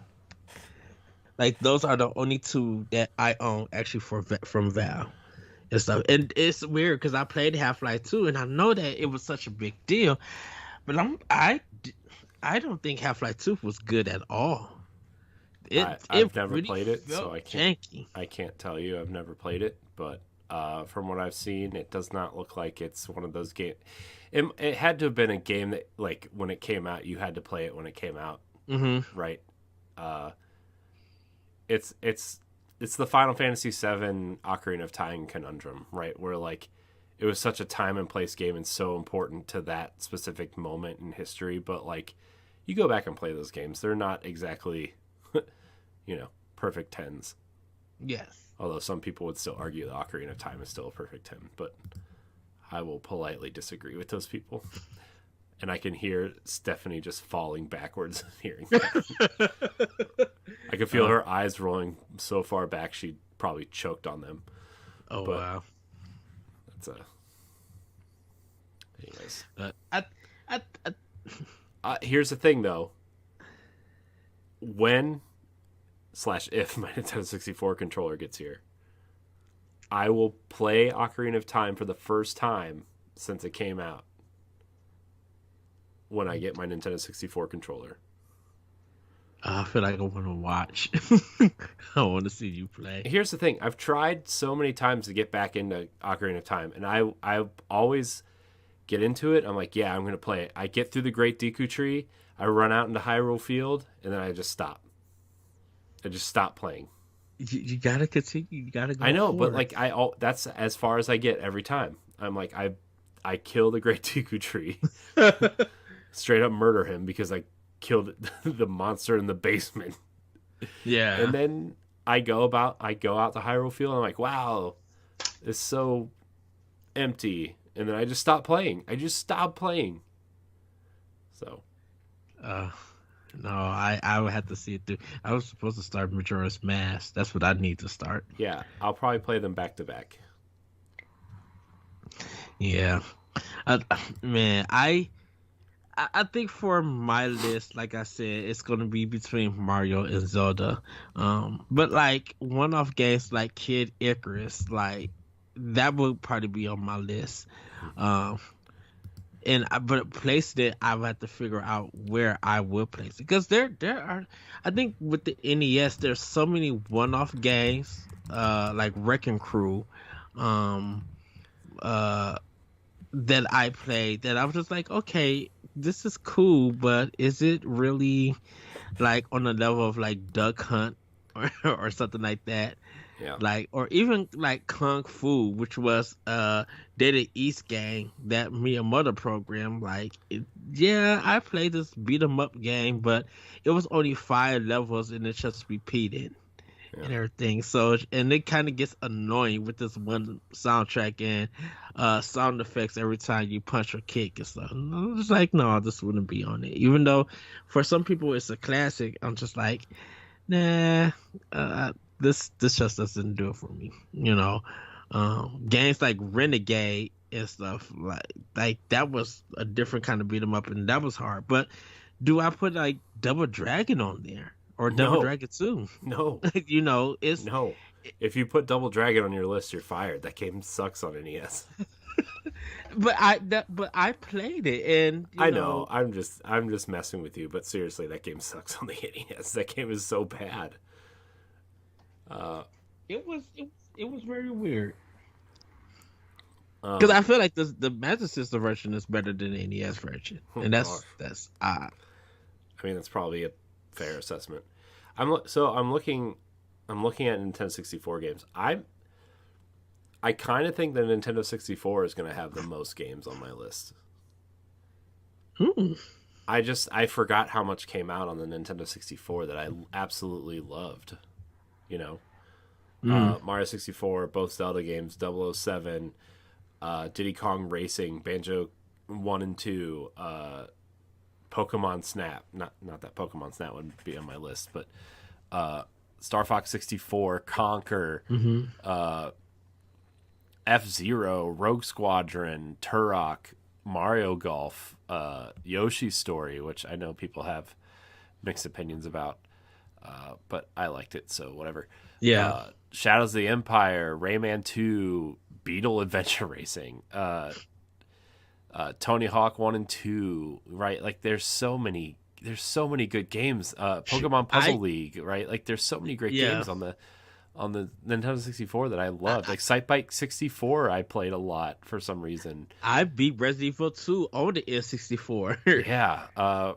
Like, those are the only two that I own actually from Valve and stuff. And it's weird because I played Half-Life 2, and I know that it was such a big deal, but I don't think Half-Life 2 was good at all. I've never really played it, so janky. I can't tell you. I've never played it, but from what I've seen, it does not look like it's one of those games. It had to have been a game that, like, when it came out, you had to play it when it came out, right? It's the Final Fantasy VII Ocarina of Time conundrum, right? Where like it was such a time and place game and so important to that specific moment in history, but like you go back and play those games, they're not exactly, perfect 10s. Yes. Although some people would still argue the Ocarina of Time is still a perfect 10, but I will politely disagree with those people. And I can hear Stephanie just falling backwards hearing that. I can feel her eyes rolling so far back she probably choked on them. Oh, but wow. That's anyways. Here's the thing, though. If my Nintendo 64 controller gets here, I will play Ocarina of Time for the first time since it came out when I get my Nintendo 64 controller. I feel like I want to watch. I want to see you play. Here's the thing. I've tried so many times to get back into Ocarina of Time, and I always get into it. I'm like, yeah, I'm going to play it. I get through the Great Deku Tree. I run out into Hyrule Field, and then I just stop. I just stop playing. You got to continue. You got to go I know, forward. but like that's as far as I get every time. I'm like, I kill the Great Deku Tree. Straight up murder him because I killed the monster in the basement. Yeah. And then I go out to Hyrule Field and I'm like, wow, it's so empty. And then I just stop playing. So. No, I would have to see it through. I was supposed to start Majora's Mask. That's what I need to start. Yeah, I'll probably play them back to back. Yeah. Man, I think for my list, like I said, it's gonna be between Mario and Zelda. But like one-off games like Kid Icarus, like that would probably be on my list. Um, but placing it, I would have to figure out where I will place it because there are, I think with the NES, there's so many one-off games, like Wrecking Crew, um, uh that I played that I was just like, okay, this is cool, but is it really like on the level of like Duck Hunt or something like that? Yeah. Like, or even like Kung Fu, which was Data East game that Miyamoto program. Like, yeah, I played this beat 'em up game, but it was only 5 levels and it just repeated Yeah. and everything. So, and it kind of gets annoying with this one soundtrack and sound effects every time you punch or kick and stuff. And I'm just like, no, this wouldn't be on it. Even though for some people it's a classic, I'm just like, nah, this just doesn't do it for me. Games like Renegade and stuff like that was a different kind of beat 'em up, and that was hard. But do I put like Double Dragon on there or Double No. Dragon 2? No. It's No. If you put Double Dragon on your list, you're fired. That game sucks on NES. but I played it, and I know. I'm just messing with you, but seriously, that game sucks on the NES. That game is so bad. it was very weird because Um, I feel like the Master System version is better than the NES version, oh and God. that's odd. I mean, that's probably a fair assessment. I'm looking at Nintendo 64 games. I kind of think that Nintendo 64 is going to have the most games on my list. Hmm. I forgot how much came out on the Nintendo 64 that I absolutely loved. You know, Mario 64, both Zelda games, 007, Diddy Kong Racing, Banjo 1 and 2, Pokemon Snap. Not that Pokemon Snap would be on my list, but Star Fox 64, Conquer, F-Zero, Rogue Squadron, Turok, Mario Golf, Yoshi's Story, which I know people have mixed opinions about, but I liked it, so whatever. Yeah. Shadows of the Empire, Rayman 2, Beetle Adventure Racing, Tony Hawk 1 and 2, right? Like there's so many good games. Pokemon Puzzle League, right? Like there's so many great Yeah. games on the Nintendo 64 that I loved. Like Sightbike 64 I played a lot for some reason. I beat Resident Evil 2 on the N64. Yeah.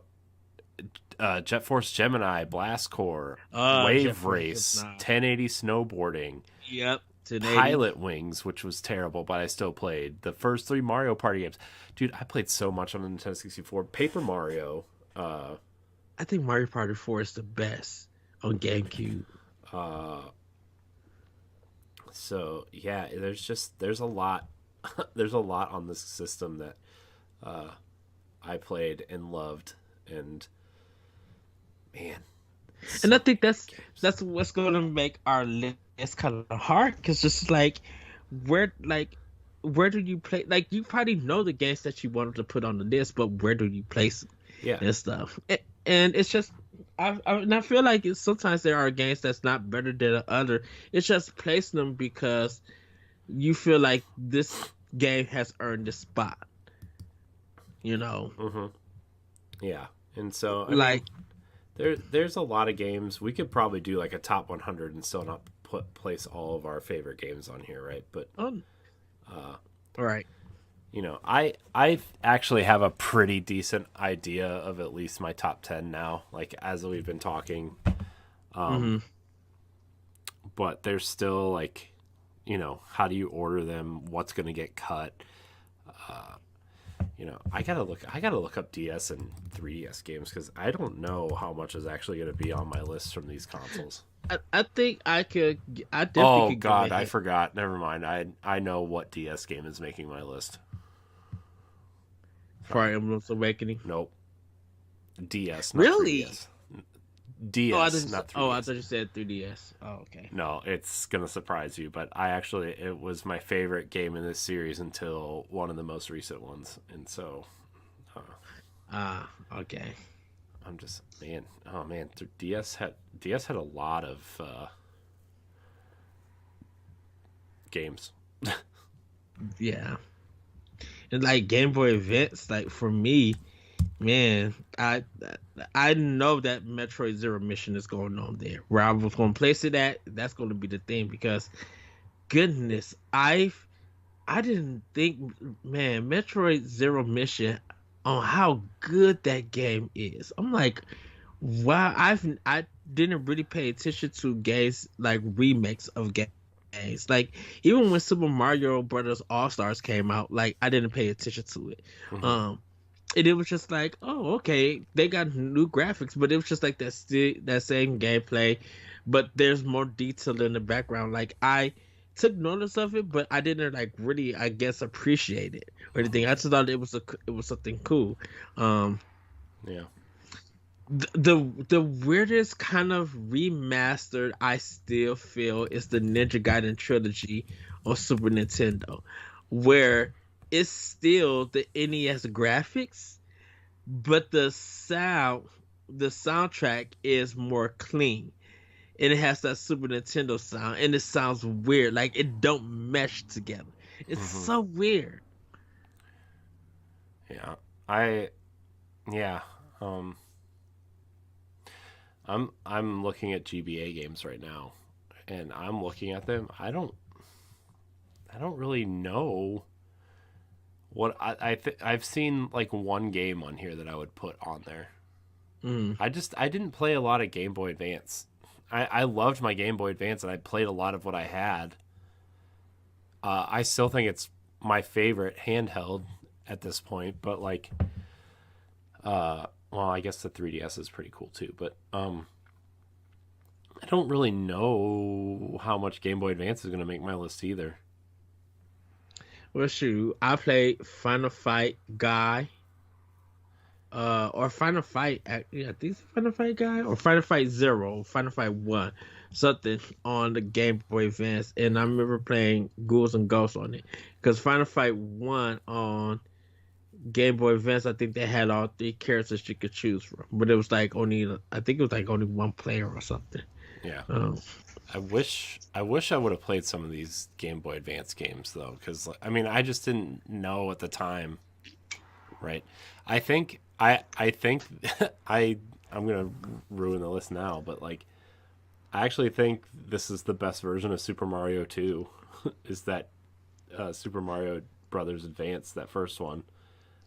Jet Force Gemini, Blast Corps, Jet Wave Force Race, Gemini. 1080 Snowboarding, Yep. 1080. Pilot Wings, which was terrible, but I still played. The first 3 Mario Party games. Dude, I played so much on the Nintendo 64. Paper Mario, I think Mario Party 4 is the best on GameCube. so yeah, there's a lot there's a lot on this system that I played and loved, and man, And I think that's what's going to make our list kind of hard because just where like where do you play? Like you probably know the games that you wanted to put on the list, but where do you place them yeah, and stuff? And it's just and I feel like sometimes there are games that's not better than the other. It's just placing them because you feel like this game has earned this spot. yeah, and so I Like mean, there's a lot of games. We could probably do like a top 100 and still not place all of our favorite games on here, right? But all right. I actually have a pretty decent idea of at least my top 10 now, like as we've been talking. But there's still like, how do you order them? What's going to get cut? I gotta look up DS and 3DS games because I don't know how much is actually going to be on my list from these consoles. I think I definitely Oh could God, give I forgot. Never mind. I know what DS game is making my list. Fire Emblem's Awakening. Nope. DS. Not Really? 3DS. DS, not 3DS. I thought you said 3DS. Oh, okay. No, it's gonna surprise you, but it was my favorite game in this series until one of the most recent ones, and so Okay. I'm just man. Oh man, DS had a lot of games. Yeah. And like Game Boy Advance, like for me, man, I know that Metroid Zero Mission is going on there. Where I was going to place it at, that's going to be the thing because goodness, I didn't think, man, Metroid Zero Mission on how good that game is. I'm like, wow, I didn't really pay attention to games like remakes of games. Like even when Super Mario Brothers All Stars came out, like I didn't pay attention to it. Hmm. Um, and it was just like, oh, okay, they got new graphics, but it was just like that same gameplay, but there's more detail in the background. Like I took notice of it, but I didn't like really, I guess, appreciate it or Hmm. anything. I just thought it was something cool. Um, Yeah. the weirdest kind of remastered I still feel is the Ninja Gaiden trilogy on Super Nintendo, where it's still the NES graphics, but the soundtrack is more clean, and it has that Super Nintendo sound, and it sounds weird, like it don't mesh together. It's Hmm. so weird. Yeah. I yeah. Um, I'm looking at GBA games right now, and I'm looking at them. I don't really know what I've seen like one game on here that I would put on there. Mm. I didn't play a lot of Game Boy Advance. I loved my Game Boy Advance and I played a lot of what I had. I still think it's my favorite handheld at this point, but like well, I guess the 3DS is pretty cool too, but I don't really know how much Game Boy Advance is going to make my list either. Well, shoot, I played Final Fight Guy. Or Final Fight. Yeah, I think it's Final Fight Guy or Final Fight Zero, Final Fight One, something on the Game Boy Advance, and I remember playing Ghouls and Ghosts on it because Final Fight One on Game Boy Advance, I think they had all three characters you could choose from, but it was like only, I think it was like only one player or something. Yeah. Um, I wish I would have played some of these Game Boy Advance games though, because I mean I just didn't know at the time, right? I think I'm gonna ruin the list now, but like I actually think this is the best version of Super Mario 2. Is that Super Mario Brothers Advance, that first one,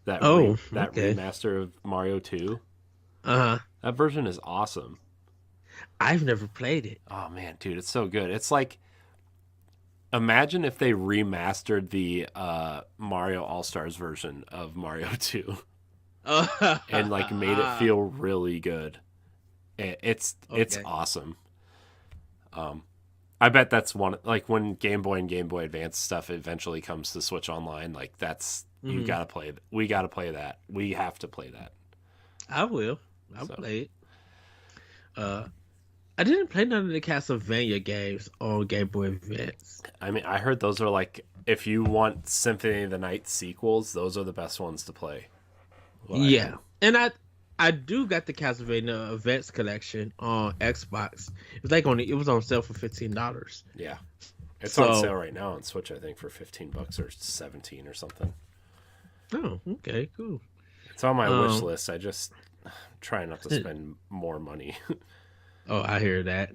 oh, that okay. remaster of Mario 2? Uh, That version is awesome. I've never played it. Oh man, dude, it's so good. It's like imagine if they remastered the Mario All Stars version of Mario 2 and like made it feel really good. It's Okay. awesome. I bet that's one like when Game Boy and Game Boy Advance stuff eventually comes to Switch Online. Like that's you Hmm. gotta play. We gotta play that. We have to play that. I will. I'll So play it. Uh, I didn't play none of the Castlevania games on Game Boy Advance. I mean, I heard those are like if you want Symphony of the Night sequels, those are the best ones to play. What I Yeah, heard. and I do got the Castlevania Advance collection on Xbox. It was on sale for $15. Yeah, it's on So, sale right now on Switch. I think for $15 or 17 or something. oh, okay, cool. It's on my wish Um, list. I just try not to spend more money. oh, I hear that.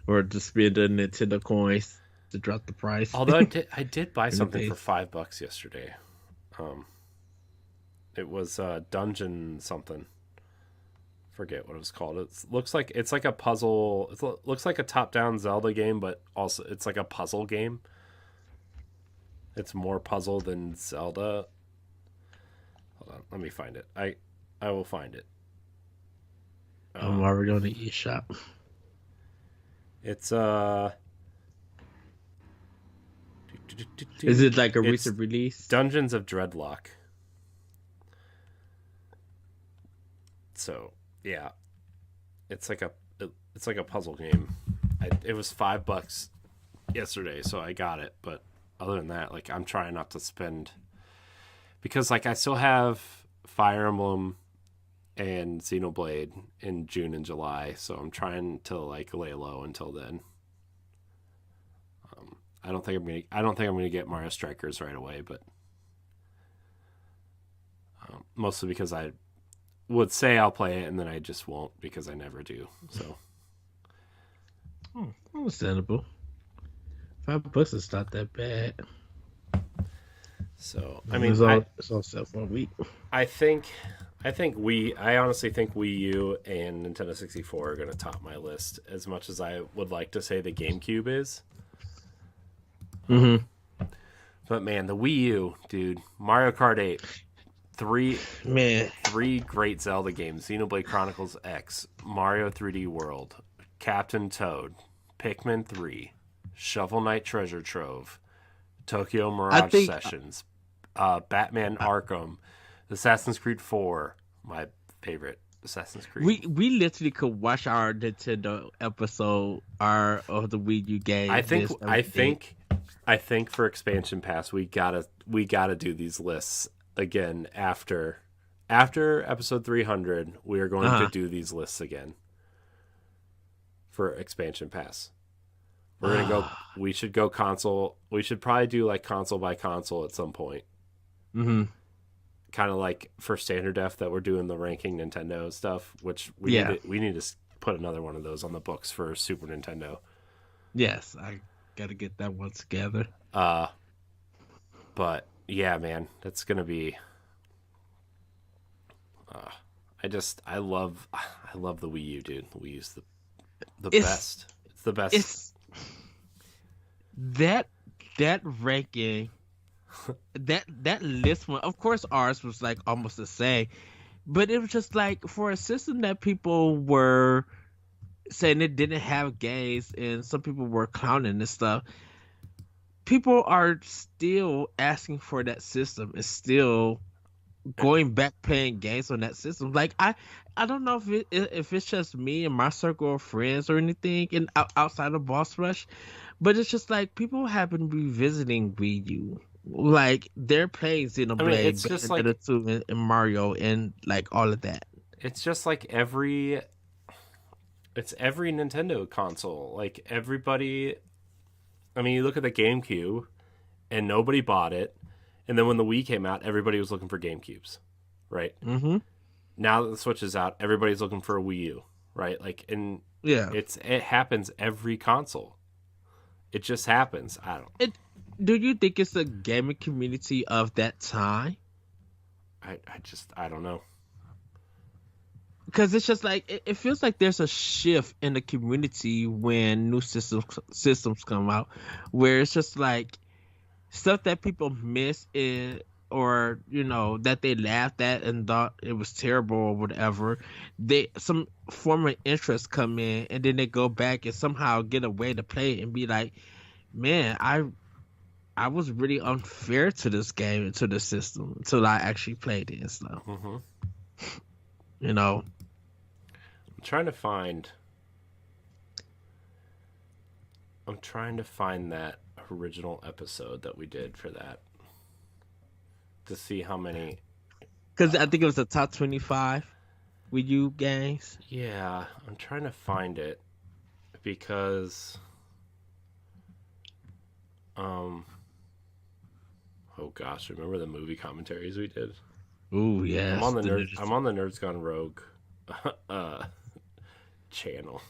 Or to spend the Nintendo coins to drop the price Although I did buy in the something for base. $5 yesterday. Um, it was Dungeon something. Forget what it was called. It looks like it's like a puzzle. It looks like a top-down Zelda game, but also it's like a puzzle game. It's more puzzle than Zelda. Hold on, let me find it. I will find it. I'm Um, already on the eShop. it's Is it like a it's recent release? Dungeons of Dreadlock. So yeah, it's like a it's like a puzzle game. It was $5 yesterday, so I got it. But other than that, like I'm trying not to spend because like I still have Fire Emblem and Xenoblade in June and July, so I'm trying to like lay low until then. I don't think I'm gonna get Mario Strikers right away, but mostly because I would say I'll play it and then I just won't because I never do. So Understandable. $5 is not that bad. So I I mean, it's all set for a week. I honestly think Wii U and Nintendo 64 are going to top my list. As much as I would like to say the GameCube is, but man, the Wii U, dude, Mario Kart 8, three great Zelda games: Xenoblade Chronicles X, Mario 3D World, Captain Toad, Pikmin 3, Shovel Knight Treasure Trove, Tokyo Mirage Sessions, Batman Arkham, Assassin's Creed 4, my favorite Assassin's Creed. We literally could watch our Nintendo episode of the Wii U game. I think for expansion pass we gotta do these lists again after episode 300. We are going to do these lists again for expansion pass. We're gonna go. We should go console. We should probably do like console by console at some point. Kind of like for standard def that we're doing the ranking Nintendo stuff, which we need to put another one of those on the books for Super Nintendo. Yes, I gotta get that one together. But yeah, man, that's gonna be. I love the Wii U, dude. The Wii U's the best. It's the best. That ranking, that list one. Of course, ours was like almost the same, but it was just like for a system that people were saying it didn't have games, and some people were clowning and stuff. People are still asking for that system and still going back playing games on that system. Like I don't know if it's just me and my circle of friends or anything, and outside of Boss Rush, but it's just like people have been revisiting Wii U. Like they're playing Xenoblade, it's just like and Mario and like all of that. It's just like every Nintendo console. Like everybody. I mean, you look at the GameCube, and nobody bought it. And then when the Wii came out, everybody was looking for GameCubes, right? Now that the Switch is out, everybody's looking for a Wii U, right? Like, and it happens every console. It just happens. Do you think it's a gaming community of that time? I don't know. Because it's just like it feels like there's a shift in the community when new systems come out, where it's just like stuff that people miss or that they laughed at and thought it was terrible or whatever. Some form of interest come in, and then they go back and somehow get a way to play it and be like, man, I was really unfair to this game and to the system until I actually played it and stuff. I'm trying to find that original episode that we did for that to see how many. Because I think it was the top 25 Wii U games. Yeah, I'm trying to find it because. Oh gosh, remember the movie commentaries we did? Ooh, yeah. I'm on the Nerds Gone Rogue channel.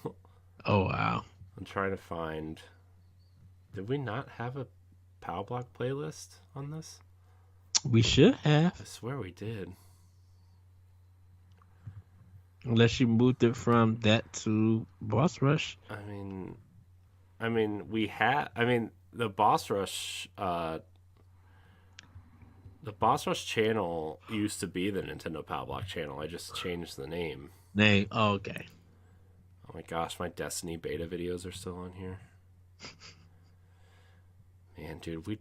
Oh wow. I'm trying to find. Did we not have a Pow Block playlist on this? We should have. I swear we did. Unless you moved it from that to Boss Rush. I mean, we had. I mean, the Boss Rush. The Boss Rush channel used to be the Nintendo Pow Block channel. I just changed the name. Oh, okay. Oh my gosh, my Destiny beta videos are still on here. Man, dude, we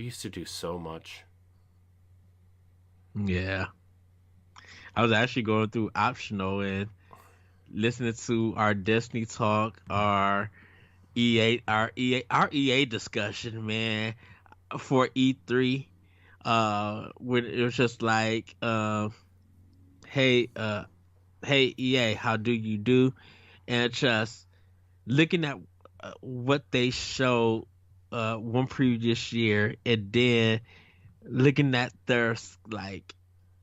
used to do so much. Yeah. I was actually going through optional and listening to our Destiny talk, our EA discussion, man, for E3. When it was just like hey, hey, EA, how do you do? And just looking at what they showed one previous year, and then looking at their like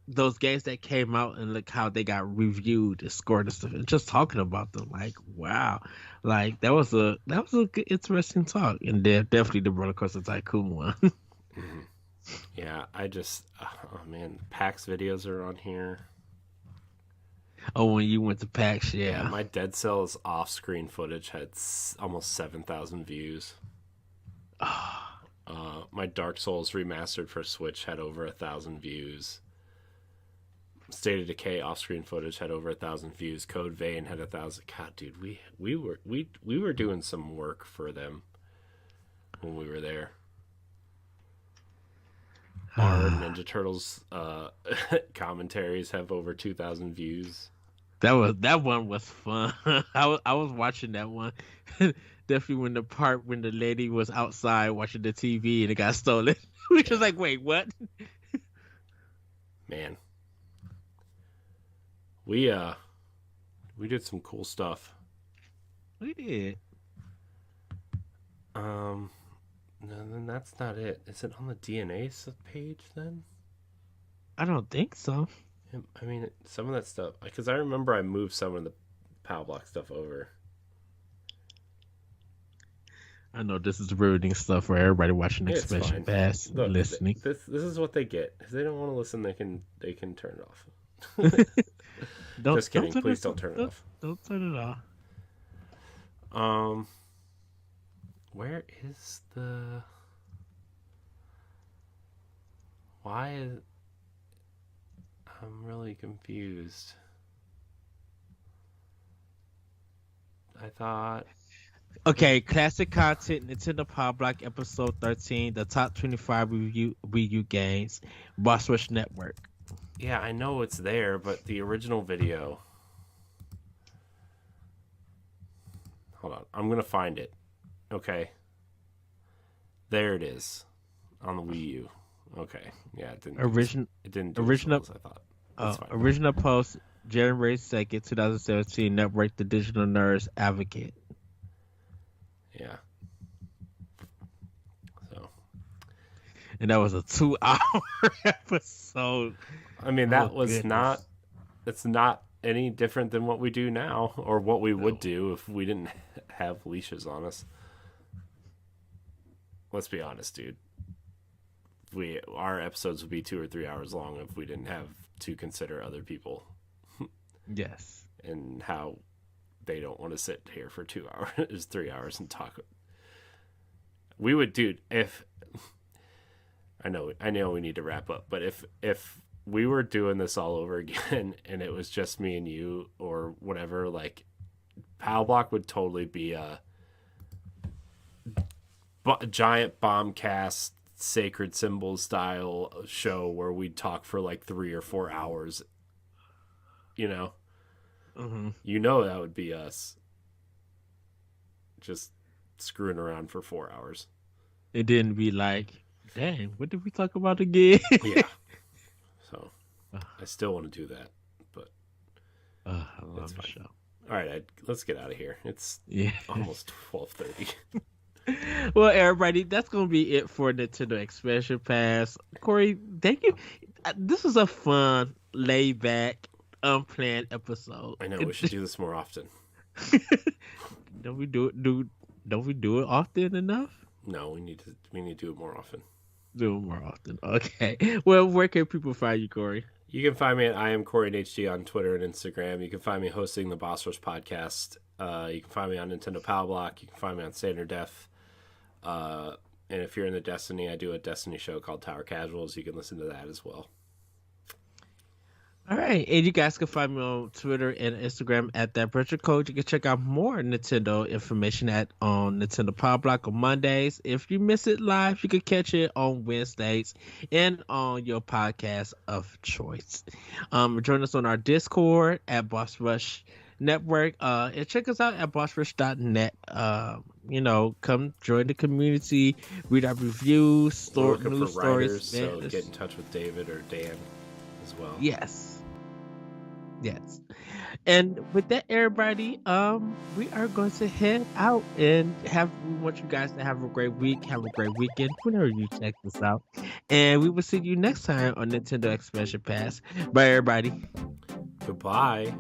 those games that came out and look how they got reviewed and scored and stuff, and just talking about them, like wow, like that was a good, interesting talk, and then definitely the Roller Coaster Tycoon one. Mm-hmm. Yeah, I just, oh man, PAX videos are on here. Oh, when you went to PAX, Yeah, yeah. my Dead Cells off-screen footage had almost 7,000 views. My Dark Souls remastered for Switch had over 1,000 views. State of Decay off-screen footage had over 1,000 views. Code Vein had 1,000. God, dude, we were doing some work for them when we were there. Our Ninja Turtles commentaries have over 2,000 views. That one was fun. I was watching that one. Definitely when the lady was outside watching the TV and it got stolen. Which was like, wait, what? Man, we did some cool stuff. We did. No, then that's not it. Is it on the DNA page then? I don't think so. I mean, some of that stuff, because I remember I moved some of the PAL Block stuff over. I know this is ruining stuff for everybody watching It's Expansion fine. Pass Look, listening. This is what they get. If they don't want to listen, they can turn it off. Just kidding. Please don't turn it off. Don't turn it off. Where is the? Why is? I'm really confused. I thought. Okay, classic content, Nintendo Power Block episode 13, the top 25 Wii U games, Boss Rush Network. Yeah, I know it's there, but the original video. Hold on, I'm gonna find it. Okay. There it is, on the Wii U. Okay, yeah, it didn't. It didn't do original as well as I thought. Original post, January 2nd, 2017. Network, the Digital Nerds Advocate. Yeah. So. And that was a 2-hour episode. I mean, that was not. It's not any different than what we do now, or what we would do if we didn't have leashes on us. Let's be honest, dude. Our episodes would be 2 or 3 hours long if we didn't have to consider other people. Yes. And how they don't want to sit here for 2 hours, 3 hours and talk. We would, dude, if I know we need to wrap up, but if we were doing this all over again and it was just me and you or whatever, like PAL Block would totally be a giant bombcast sacred symbol style show where we'd talk for like 3 or 4 hours. You know? Mm-hmm. You know that would be us just screwing around for 4 hours. It didn't be like, dang, what did we talk about again? Yeah. So I still want to do that, but I love the show. All right, let's get out of here. It's almost 12:30. Well, everybody, that's gonna be it for Nintendo Expansion Pass. Corey, thank you. This was a fun, laid back, unplanned episode. I know we should do this more often. Don't we do it often enough? No, we need to do it more often. Do it more often. Okay. Well, where can people find you, Corey? You can find me at I am Corey HG on Twitter and Instagram. You can find me hosting the Boss Rush podcast. You can find me on Nintendo Power Block. You can find me on Standard Def. And if you're into Destiny, I do a Destiny show called Tower Casuals. You can listen to that as well. All right, and you guys can find me on Twitter and Instagram at that Retro Code. You can check out more Nintendo information on Nintendo Power Block on Mondays. If you miss it live, you can catch it on Wednesdays and on your podcast of choice. Join us on our Discord at Boss Rush Network. And check us out at bossrush.net. Come join the community, read our reviews, news stories. So get in touch with David or Dan as well. Yes. Yes. And with that, everybody, we are going to head out and we want you guys to have a great week, have a great weekend, whenever you check this out. And we will see you next time on Nintendo Expansion Pass. Bye, everybody. Goodbye.